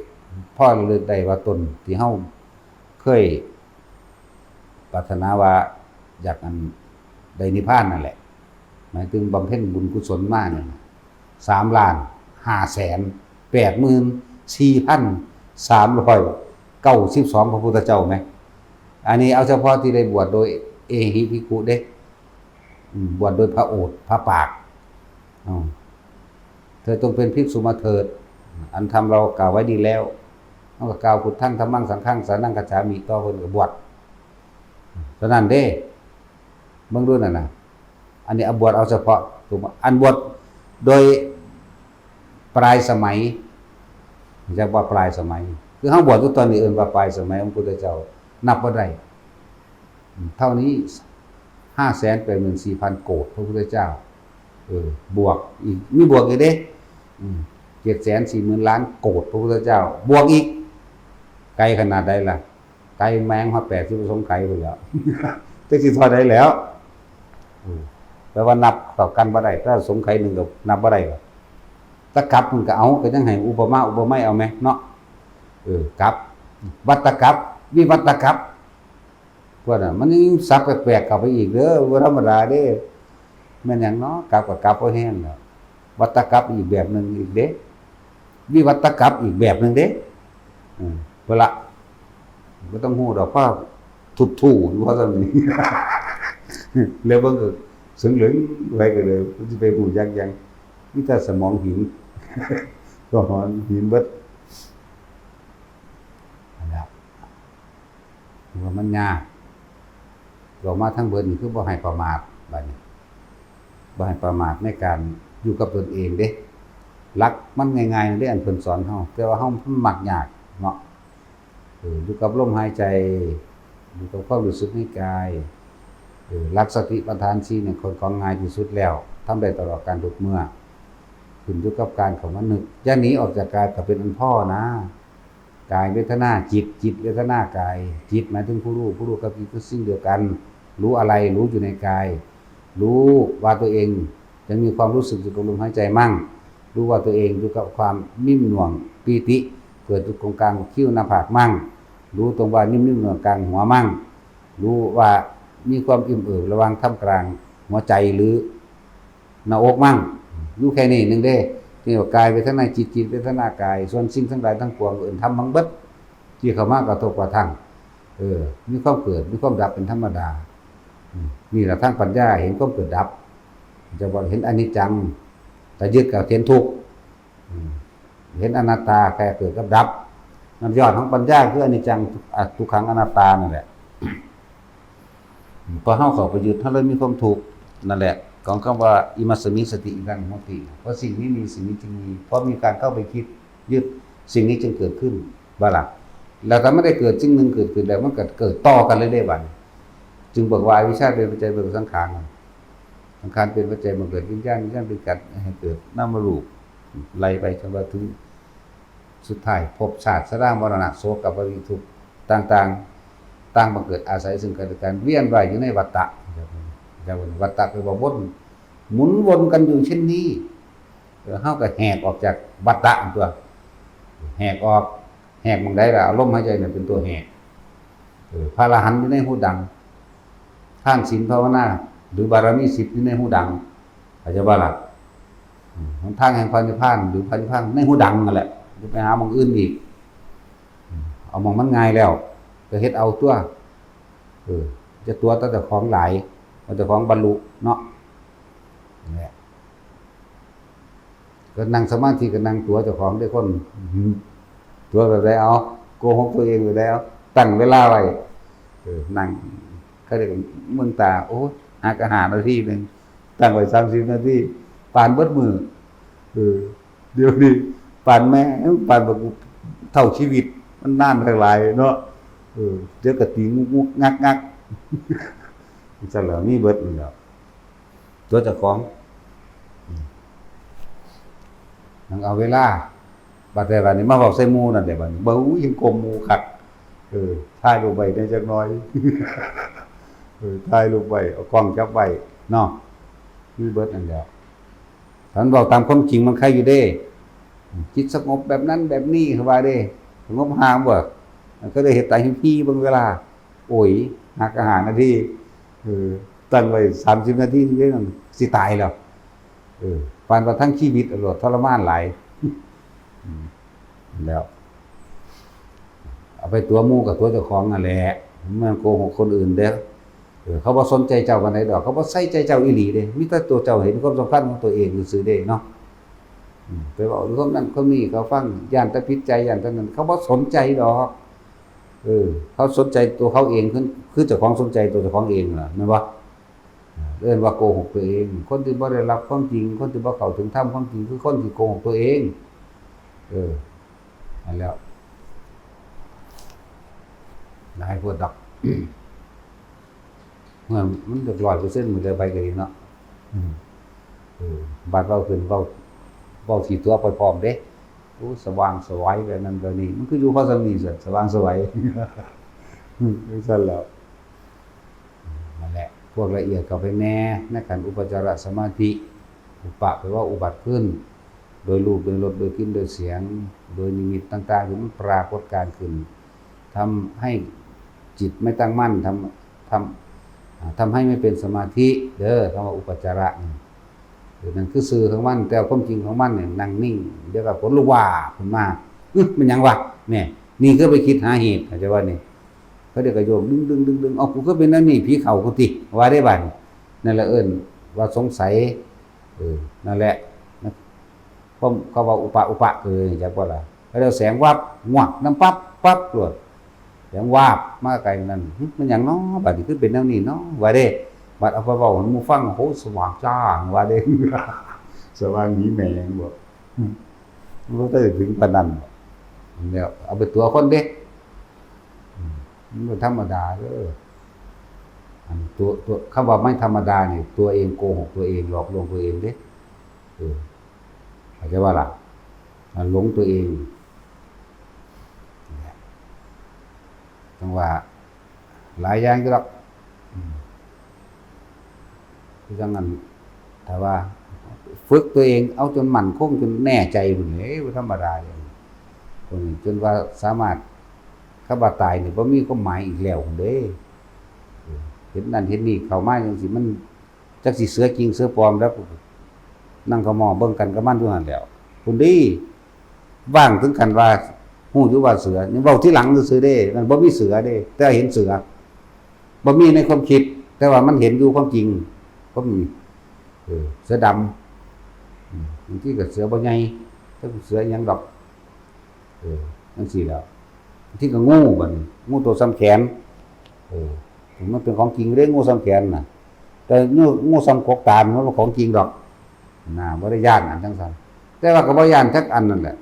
พอระลึกได้ว่าตนที่เฮาเคยปรารถนาว่าอยากอันได้นิพพานนั่นแหละหมายถึงบำเพ็ญบุญกุศลมาเนี่ย3,584,392พระพุทธเจ้าไหมอันนี้เอาเฉพาะที่ได้บวชโดยเอหิภิกขุเด้บวชโดยพระโอษฐ์พระปากเธอต้องเป็นภิกษุมาเถิดอันทำเรากล่าวไว้ดีแล้วต้องกล่าวพุทธังธัมมังสังฆังสรณังคัจฉามิต่อเพิ่นก็บวชฉะนั้นเด้เบิ่งดูนั่นน่ะอันนี้บวชเอาเฉพาะถูกมั้ยอันบวชโดยปลายสมัยเรียกว่าปลายสมัยคือเฮาบวชทุกตอนนี้เอิ้นว่าปลายสมัยของพระพุทธเจ้านับบ่ได้เท่านี้ 584,000 โกฏพระพุทธเจ้าบวกอีกมีบวกอีกเด้740,000 ล้านโกฏพระพุทธเจ้าบวกอีกไกลขนาดใดล่ะไกลแมงฮอด80สงไขพุ่นแล้วจักสิเท่าใดแล้วแปลว่านับต่อกันบ่ได้ถ้าสงไขนึงก็นับบ่ได้ก็ตะกลับมันก็เอาก็จังให้อุปมาอุปไมยเอาแม่เนาะกลับวัตตกลับวิวัตตกลับพวกน่ะมันยังสักแปลกๆเข้าไปอีกเด้อบ่ธรรมดาเด้แม่นหยังเนาะกลับก็กลับบ่แห้งแล้ววัตตกลับอีกแบบนึงอีกเด้วิวัตตกลับอีกแบบนึงเด้เวลาบ่ต้องฮู้ดอกเพราะทุบถูเพราะซั่นนี่แล้วเบิ่งก็สึงเหลืองไว้ก็เลยสิไปฮู้จักยังมีแต่สมองหินก็หอนหินเบิดว่ามันยากออกมาทั้งเบิดนี่คือบ่ให้ประมาทบัดนี้บ่ให้ประมาทในการอยู่กับตนเองเด้หลักมันง่ายๆเด้อันเพิ่นสอนเฮาแต่ว่าเฮามันมักยากเนาะอยู่กับลมหายใจอยู่กับความรู้สึกในกายหลักสติปัฏฐาน4เนี่ยคนของง่ายที่สุดแล้วทำได้ตลอดการทุกเมื่อขึ้นอยู่กับการของมันนึกอย่าหนีออกจากกายก็เป็นอันพ่อนะกายเวทนาจิตเวทนากายจิตหมายถึงผู้รู้กับจิตคือสิ่งเดียวกันรู้อะไรรู้อยู่ในกายรู้ว่าตัวเองยังมีความรู้สึกอยู่กับลมหายใจมั่งรู้ว่าตัวเองอยู่กับความนิ่มหน่วงปีติเกิดอยู่ตรงกลางคิ้วหน้าผากมั่งรู้ตรงว่านิ่มๆหน่วงกลางหัวมั่งรู้ว่ามีความอิ่มเอิบระหว่างท่ามกลางหัวใจหรือหน้าอกมั่งรู้แค่นี้นึงเด้นี่ว่ากายเวทนาจิตเวทนากายส่วนสิ่งทั้งหลายทั้งปวงอื่นทำบังเบิดที่เข้ามากระทบกระทั่งมีความเกิดมีความดับเป็นธรรมดานี่แหละทางปัญญาเห็นความเกิดดับจะบอกเห็นอนิจจังไตร ถ้ายึดก็เห็นทุกข์เห็นอนัตตาแก่เกิดกับดับมันยอดของปัญญาคืออนิจจังทุกขังอนัตตานั่นแหละพอเฮาเข้าไปยึดเฮาเลยมีความทุกข์นั่นแหละของคำว่าอิมัสสมิสติกังโหติเพราะสิ่งนี้มีสิ่งนี้จึงมีเพราะมีการเข้าไปคิดยึดสิ่งนี้จึงเกิดขึ้นบ่ล่ะแล้วถ้าไม่ได้เกิดสิ่งหนึ่งเกิดขึ้นแล้วมันก็เกิดต่อกันเรื่อยๆบัดจึงบอกว่าอวิชชาเป็นปัจจัยเกิดสังขารสังขารเป็นปัจจัยมันเกิดวิญญาณเป็นกัดให้เกิดนามรูปไล่ไปจนว่าถึงสุดท้ายภพชาติชรามรณะโศกปริทุกข์ต่างๆต่างมาเกิดอาศัยซึ่งกันและกันเวียนว่ายอยู่ในวัฏฏะวัฏฏะคือว่าวนหมุนวนกันอยู่เช่นนี้เฮาก็แหกออกจากวัฏฏะตัวแหกออกแหกมันได้ล่ะลมหายใจเนี่ยเป็นตัวแหกพระอรหันต์อยู่ในหูดังท่านศีลภาวนาหรือบารมี10อยู่ในหูดังอาจจะว่าล่ะหนทางแห่งพระนิพพานหรือพระนิพพานในหูดังนั่นแหละจะไปหาหม้องอื่นอีกเอาหม้องมันง่ายแล้วก็เฮ็ดเอาตัวจะตัวแต่ของหลายแต่ของบรรลุเนาะนี่ก็นั่งสมาธิก็นั่งตัวเจ้าของได้คนตัวแบบได้เอาโกหกตัวเองไปแล้วตั้งเวลาไว้นั่งเขาเรียกเมืองตาโอ้หากอาหารนาทีนึงตั้งไว้30นาทีปานเบิดมือเดี๋ยวนี้ปานแม่ปานบ่เท่าชีวิตมันนานทั้งหลายเนาะเดี๋ยวก็ตีงุกงักจังแล้วมีเบิดนั่นแหละตัวเจ้าของนั่งเอาเวลาบัดแต่บัดนี้มาเว้าใส่หมู่นั่นแหละบัดนี้บ่ยังกลมหมู่คักถ่ายรูปไว้ได้จักหน่อยถ่ายรูปไว้เอากล้องจับไว้เนาะมีเบิดนั่นแหละท่านบอกตามความจริงมันใครอยู่เด้จิตสงบแบบนั้นแบบนี้เขาว่าเด้สงบห่างบ่ก็ได้เฮ็ดตายพี่บางเวลาโอ้ยหักอาหารนาทีตั้งไว้30นาทีนี่เด้นั่นสิตายแล้วปานว่าทั้งชีวิตอรทรมานหลายแล้วเอาไปตัวหมู่กับตัวเจ้าของนั่นแหละมันโกหกคนอื่นเด้อเขาบ่สนใจเจ้าปานใดดอกเขาบ่ใส่ใจเจ้าอีหลีเด้มีแต่ตัวเจ้าเห็นความสำคัญของตัวเองซื่อๆเด้เนาะไปเว้าเรื่องนั้นคนนี้เขาฟังย่านแต่ผิดใจย่านแต่นั้นเขาบ่สนใจดอกเขาสนใจตัวเขาเองคือเจ้าของสนใจตัวเจ้าของเองล่ะแม่นบ่เรียกว่าโกหกตัวเองคนที่บ่ได้รับความจริงคนที่บ่เข้าถึงธรรมความจริงคือคนที่โกหกตัวเองนั่นแล้วนายพูดดอกเมื่อมันเรียบร้อย%มื้อใดไปก็ดีเนาะบาดเว้าขึ้นเว้าสิตัวไปพร้อมเด้โอ้สว่างไสวแบบนั้นแบบนี้มันคืออยู่พอสำนี้ซั่นสว่างไสวจังซั่นแล้วนั่นแหละพวกละเอียดเข้าไปแน่ในการอุปจารสมาธิอุปะแปลว่าอุบัติขึ้นโดยรูปโดยรสโดยกลิ่นโดยเสียงโดยนิมิตต่างๆที่มันปรากฏการขึ้นทำให้จิตไม่ตั้งมั่นทำให้ไม่เป็นสมาธิเด้อคำว่าอุปจาระนั่นคือสื่อของมันแต่ความจริงของมันเนี่ยนั่งนิ่งเดี๋ยวก็ผลลุว่าขึ้นมามันหยังวะเนี่ยนี่ก็ไปคิดหาเหตุเข้าใจว่านี่เขาเดี๋ยวก็โยมดึงเอากูก็เป็นนั่นนี่ผีเข่ากูติว่าได้บัดนั่นแหละว่าสงสัยนั่นแหละเขาว่าอุปะคือจักว่าล่ะแล้วแสงวับงวกน้ำปั๊บโลดแสงวาบมาไกลนั่นมันหยังเนาะบัดนี้คือเป็นแนวนี้เนาะว่าเด้บัดเอาไปเว้าให้หมู่ฟังโหสว่างจ้าว่าเด้สว่างหีแม่งบ่บ่ได้ถึงปานนั้นแล้วเอาไปตัวคนเด้มันบ่ธรรมดาเด้อตัวคำว่าไม่ธรรมดานี่ตัวเองโกหกตัวเองหลอกลวงตัวเองเด้เข้าใจว่าล่ะมันหลงตัวเองจังว่าหลายอย่างอยู่หรอกคือจังนั้นถ้าว่าฝึกตัวเองเอาจนมั่นคงจนแน่ใจพุ่นเด้บ่ธรรมดาเลยคนนี้จนว่าสามารถคำว่าตายนี่บ่มีความหมายอีกแล้วพุ่นเด้เห็นนั่นเห็นนี่เข้ามาจังซี่มันจักสิเสือจริงเสือปลอมแล้วนั่งขมอเบิ่งกันกับมันอยู่หั่นแหล้วพุ่นดีว่างถึงกันว่าฮู้อยู่ว่าเสือนี่เว้าทีหลังซื่อๆเด้มันบ่มีเสือเด้แต่เห็นเสือบ่มีในความคิดแต่ว่ามันเห็นอยู่ความจริงก็มีเสือดำ บางทีก็เสือบ่ใหญ่ถ้าเสือหยังดอกจังซี่แล้วบางทีก็งูบัดนี้งูตัวซ้ำแขนมันเป็นของจริงเด้งูซ้ำแขนน่ะแต่งูซ้ำกกตามันบ่ของจริงดอกบ่ได้ย้านอันจังซั่นแต่ว่าก็บ่ย้านจักอันนั่นแหละ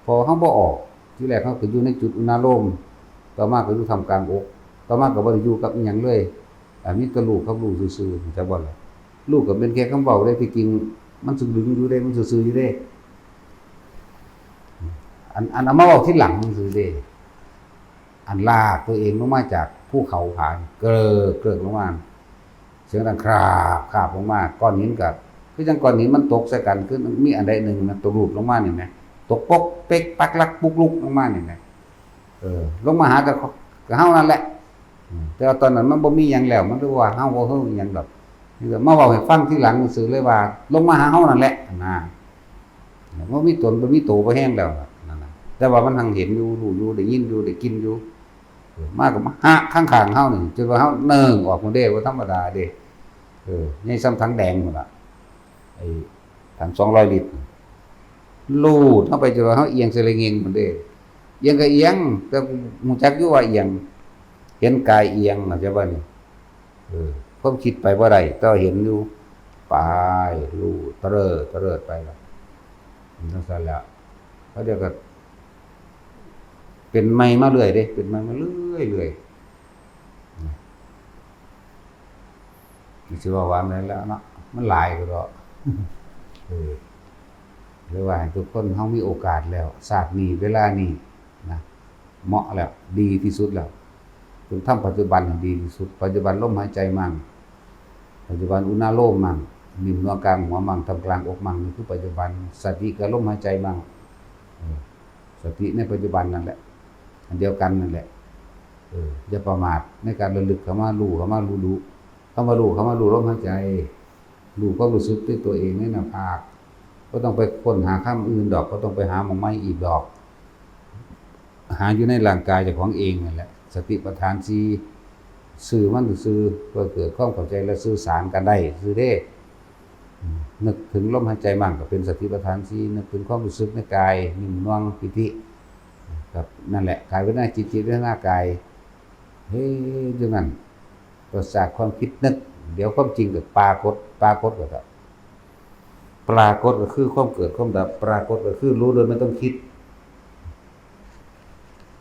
พอเฮาบ่ออกที่แรกเฮาก็อยู่ในจุดอุณาโลมต่อมาก็อยู่ท่ามกลางอกต่อมาก็บ่ได้อยู่กับอีหยังเลยมีแต่ลูกกับลูกซื่อๆจะบ่ล่ะลูกก็เป็นแค่คำเว้าได้ที่จริงมันสึกดึงอยู่เด้มันซื่อๆอยู่เด้อันเอามาเว้าทีหลังซื่อเด้อันลากตัวเองลงมาจากภูเขาผานเกิกลงมาเสียงดังคราบลงมาก้อนหินกับคือจังก้อนหินมันตกใส่กันคือมีอันใดหนึ่งมันตกรูปลงมานี่แหมตกปกเป๊กปักลักปุกลุกลงมานี่แหมลงมาหากับเฮานั่นแหละแต่ตอนนั้นมันบ่มีหยังแล้วมันคือว่าเฮาบ่ฮู้หยังดอกนี่ก็มาเว้าให้ฟังทีหลังซื่อเลยว่าลงมาหาเฮานั่นแหละบ่มีตนบ่มีโตบ่แห้งแล้วนั่นน่ะแต่ว่ามันหังเห็นอยู่รู้อยู่ได้ยินอยู่ได้กินอยู่มาก็มาหาข้างๆเฮานี่จนว่าเฮาเนิ่งออกมาเด้บ่ธรรมดาเด้ใหญ่ซ้ำถังแดงพุ่นล่ะไอ้ถัง200ลิตรลูดเข้าไปจนว่าเฮาเอียงเสลงเองพุ่นเด้เอียงก็เอียงแต่ฮู้จักอยู่ว่าเอียงเห็นกายเอียงน่ะจะว่านี่ความคิดไปบ่ได้แต่เห็นอยู่ไปลูดเตลิดไปแล้วจังซั่นแล้วเขาเดี๋ยวก็เป็นไม้มาเรื่อยเด้เป็นไม้มาเรื่อยสิว่าว่าแม่นแล้วเนาะมันหลายก็ดอกหรือว่าให้ทุกคนเฮามีโอกาสแล้วชาตินี้เวลานี้นะเหมาะแล้วดีที่สุดแล้วจงทำปัจจุบันให้ดีที่สุดปัจจุบันลมหายใจมั่งปัจจุบันอุณาโลมมั่งนิ่มนวลกลางหัวมั่งทำกลางอกมั่งนี่คือปัจจุบันสติกับลมหายใจมั่งสติในปัจจุบันนั่นแหละอันเดียวกันนั่นแหละอย่าประมาทในการระลึกเข้ามารู้เข้ามารู้เข้ามารู้ลมหายใจรู้ความรู้สึกด้วยตัวเองในหน้าผากก็ต้องไปค้นหาคำอื่นดอกก็ต้องไปหาหม่องไม้อีกดอกหาอยู่ในร่างกายเจ้าของเองนั่นแหละสติปัฏฐาน4สื่อมันสื่อเพื่อเกิดความเข้าใจและสื่อสารกันได้สื่อเด้นึกถึงลมหายใจมั่งก็เป็นสติปัฏฐาน4นึกถึงความรู้สึกในกายนิ่มนวลปิติกับนั่นแหละกายเวทนาจิตเวทนากายจังนั้นประสาทความคิดนึกเดี๋ยวความจริงก็ปรากฏก็ครับปรากฏก็คือความเกิดความดับปรากฏก็คือรู้โดยไม่ต้องคิด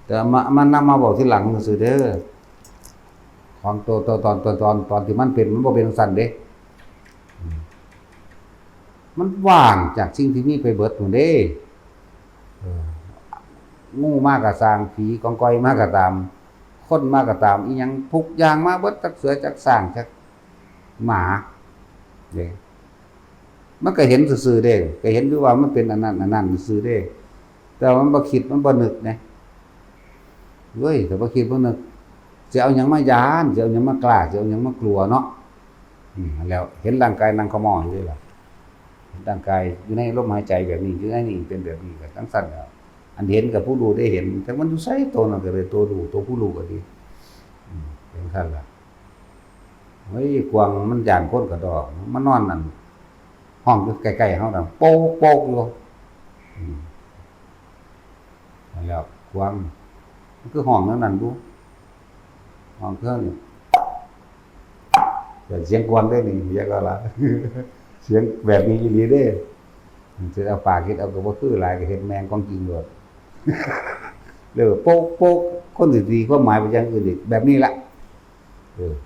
แต่มันนำมาบอกทีหลังซื่อเด้อของตอนที่มันเป็นมันบ่เป็นสั่นเด้มันว่างจากสิ่งที่มีไปเบิดพุ่นเด้งูมากก็สร้างผีกองก้อยมากก็ตามคนมากก็ตามอีหยังทุกอย่างมาเบิดจักเสือจักสร้างจักหมาเด้มันก็เห็นซื่อๆเด้ก็เห็นอยู่ว่ามันเป็นอันนั้นซื่อเด้แต่มันบ่คิดมันบ่นึกนะเว้ยแต่บ่คิดบ่นึกสิเอาหยังมายานสิเอาหยังมากล้าสิเอาหยังมากลัวเนาะแล้วเห็นร่างกายนั่งขมออยู่เด้ล่ะร่างกายอยู่ในลมหายใจแบบนี้อยู่ในนี่เป็นแบบนี้ก็จังซั่นแล้วอันเห็นกับผู้รู้ได้เห็นแต่มันอยู่ไสตัวนั้นก็เลยตัวรู้ตัวผู้รู้ก็ดีเป็นคั่นล่ะเฮ้ยกวางมันย่านคนก็ดอกมันนอนนั่นห้องอยู่ใกล้ๆเฮาดังโป๊กๆอยู่แล้วกวางมันคือห้องนั้นดูห้องเครื่องนี่แต่เสียงกวางได้นี่เรียกว่าล่ะเสียงแบบนี้อีหลีเด้สิเอาปากคิดเอาก็บ่คือหลายก็เฮ็ดแมงของจริงโลดแล้วโป๊กคนสิความหมายไปอย่างอื่นอีกแบบนี้ล่ะ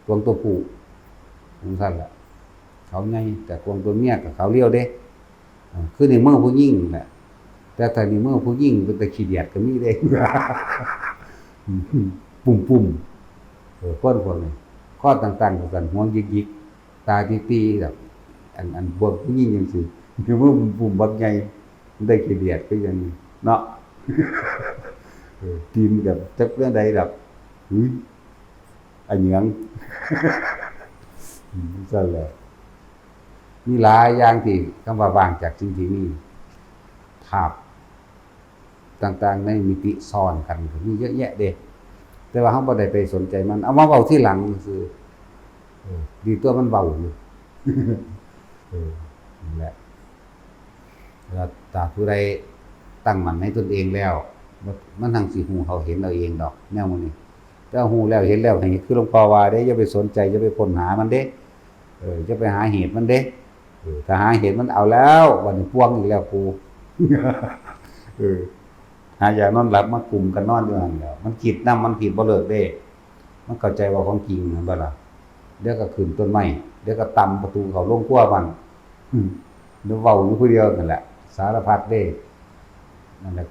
กวางตัวผู้จังซั่นล่ะเขาใหญ่แต่กวางตัวเมียก็เขาเลี้ยวเด้คือในเมื่อผู้หญิงแหละแต่ถ้าในเมื่อผู้หญิงเป็นตะขี้เดียดก็มีเด้ปุ่มคนนี่ข้อต่างๆกันหัวยิกๆตาตีๆแบบอันบวกผู้หญิงจังซี่คือว่าปุ่มบักใหญ่ได้ขี้เดียดก็อย่างนี้เนาะกินกับจักเรื่องใดแบบอันเหยังซั่นแหละมีหลายอย่างที่คำว่าว่างจากสิ่งที่มีภาพต่างๆในมิติซ้อนกันก็มีเยอะแยะเด้แต่ว่าเฮาบ่ได้ไปสนใจมันเอามาเว้าทีหลังซื่อดีตัวมันเว้าอยู่นั่นแหละ ถ้าผู้ใดตั้งมั่นในตนเองแล้วมันทั้งสิฮู้เขาเห็นเอาเองดอกแนวมื้อนี้แต่ฮู้แล้วเห็นแล้วให้คือหลวงพ่อว่าเด้อย่าไปสนใจอย่าไปค้นหามันเด้อย่าไปหาเหตุมันเด้ถ้าหาเหตุมันเอาแล้วบัดนี้พ่วงอีกแล้วกูเออหายานอนหลับมากลุ่มกันนอนอยู่นั่นแล้วมันคิดนำมันผิดบ่เลิกเด้มันเข้าใจว่าของจริงนั่นบ่ล่ะเดี๋ยวก็ขึ้นต้นไม้เดี๋ยวก็ตำประตูเขาลงครัวมันเดี๋ยวเว้าอยู่ผู้เดียวนั่นแหละสารพัดเด้นั่นแหละ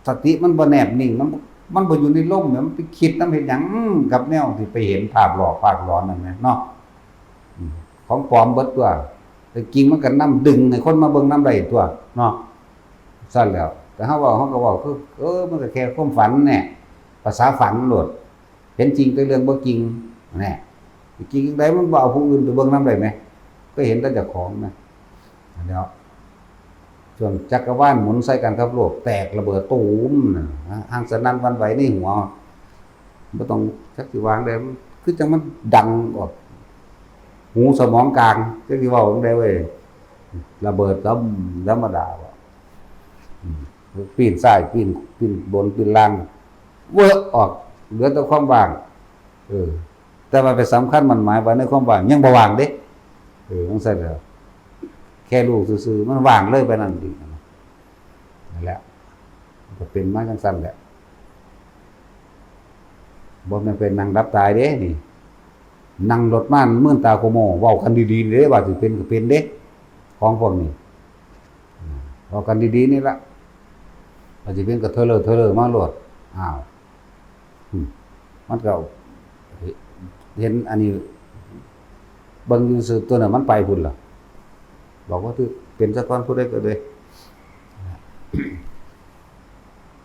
สติมันบ่แนบนิ่งมันบ่อยู่ในลมเนี่ยมันไปคิดนำเฮ็ดหยังกับแนวที่ไปเห็นภาพหลอกภาพหลอนนั่นแหละเนาะของปลอมเบิดตัวแต่จริงมันก็นำดึงให้คนมาเบิ่งนำได้ตัวเนาะซั่นแล้วแต่เฮาก็เว้าคือมันก็แค่ความฝันแน่ภาษาฝันโลดเห็นจริงแต่เรื่องบ่จริงแน่จริงจังไดมันบ่เอาผู้อื่นไปเบิ่งนำได้ไหมก็เห็นแต่เจ้าของนะแล้วส่วนจักรวาลหมุนใส่กันครับโลกแตกระเบิดตูมห้างสนั่นหวั่นไหวในหัวบ่ต้องจักสิวางได้คือจังมันดังออกหูสมองกลางจักสิเว้าจังได๋เว้ยระเบิดธรรมดาบ่ปีนซ้ายปีนบนปีนล่างเว้อออกเหลือแต่ความว่างแต่ว่าไปสำคัญมันหมายว่าในความว่างยังบ่ว่างเด้จังซั่นแหละแค่รู้ซื่อๆมันว่างเลยไปนั่นดินั่นแหละก็เป็นมาจังซั่นแหละบ่แม่นเป็นนั่งรับตายเด้นี่นั่งรถม่านมื่นตาโคโมเว้ากันดีๆเด้ว่าสิเป็นก็เป็นเด้ของพวกนี้เว้ากันดีๆนี่ล่ะว่าสิเป็นก็เทอะเลอมาโลดอ้าวมันก็เห็นอันนี้เบิ่งอยู่ซื่อตัวน่ะมันไปพุ่นล่ะบอกว่าคือเป็นสะก้อนผู้ใดก็เลย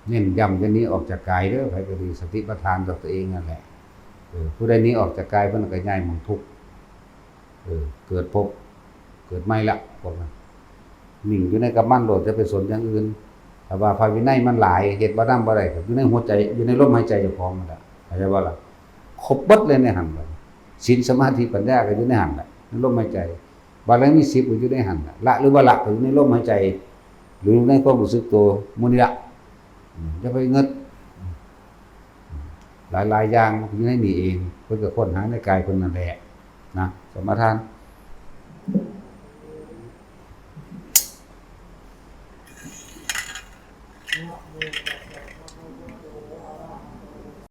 เน้นย้ำกันนี้ออกจากกายเด้อใครก็ดีสติปัฏฐานกับตัวเองนั่นแหละผู้ใดนี้ออกจากกายเพิ่นก็ย้ายหม่องทุกข์เกิดภพเกิดใหม่ละพวกนั้นนิ่งอยู่ในกับมันโลดจะไปสนอย่างอื่นแต่ว่าภายวินัยมันหลายเฮ็ดบ่นำบ่ได้อยู่ในหัวใจอยู่ในลมหายใจเจ้าของนั่นแหละเข้าใจบ่ล่ะครบเบิดเลยในหันล่ะศีลสมาธิปัญญาก็อยู่ในหันล่ะในลมหายใจบารมี10อยู่ในหันละหรือบ่ละอยู่ในลมหายใจหรือในความรู้สึกตัวมื้อนี้ละจะไปเงิดหลายๆอย่างอยู่ในนี่เองเพิ่นก็ค้นหาในกายเพิ่นนั่นแหละนะสมทาน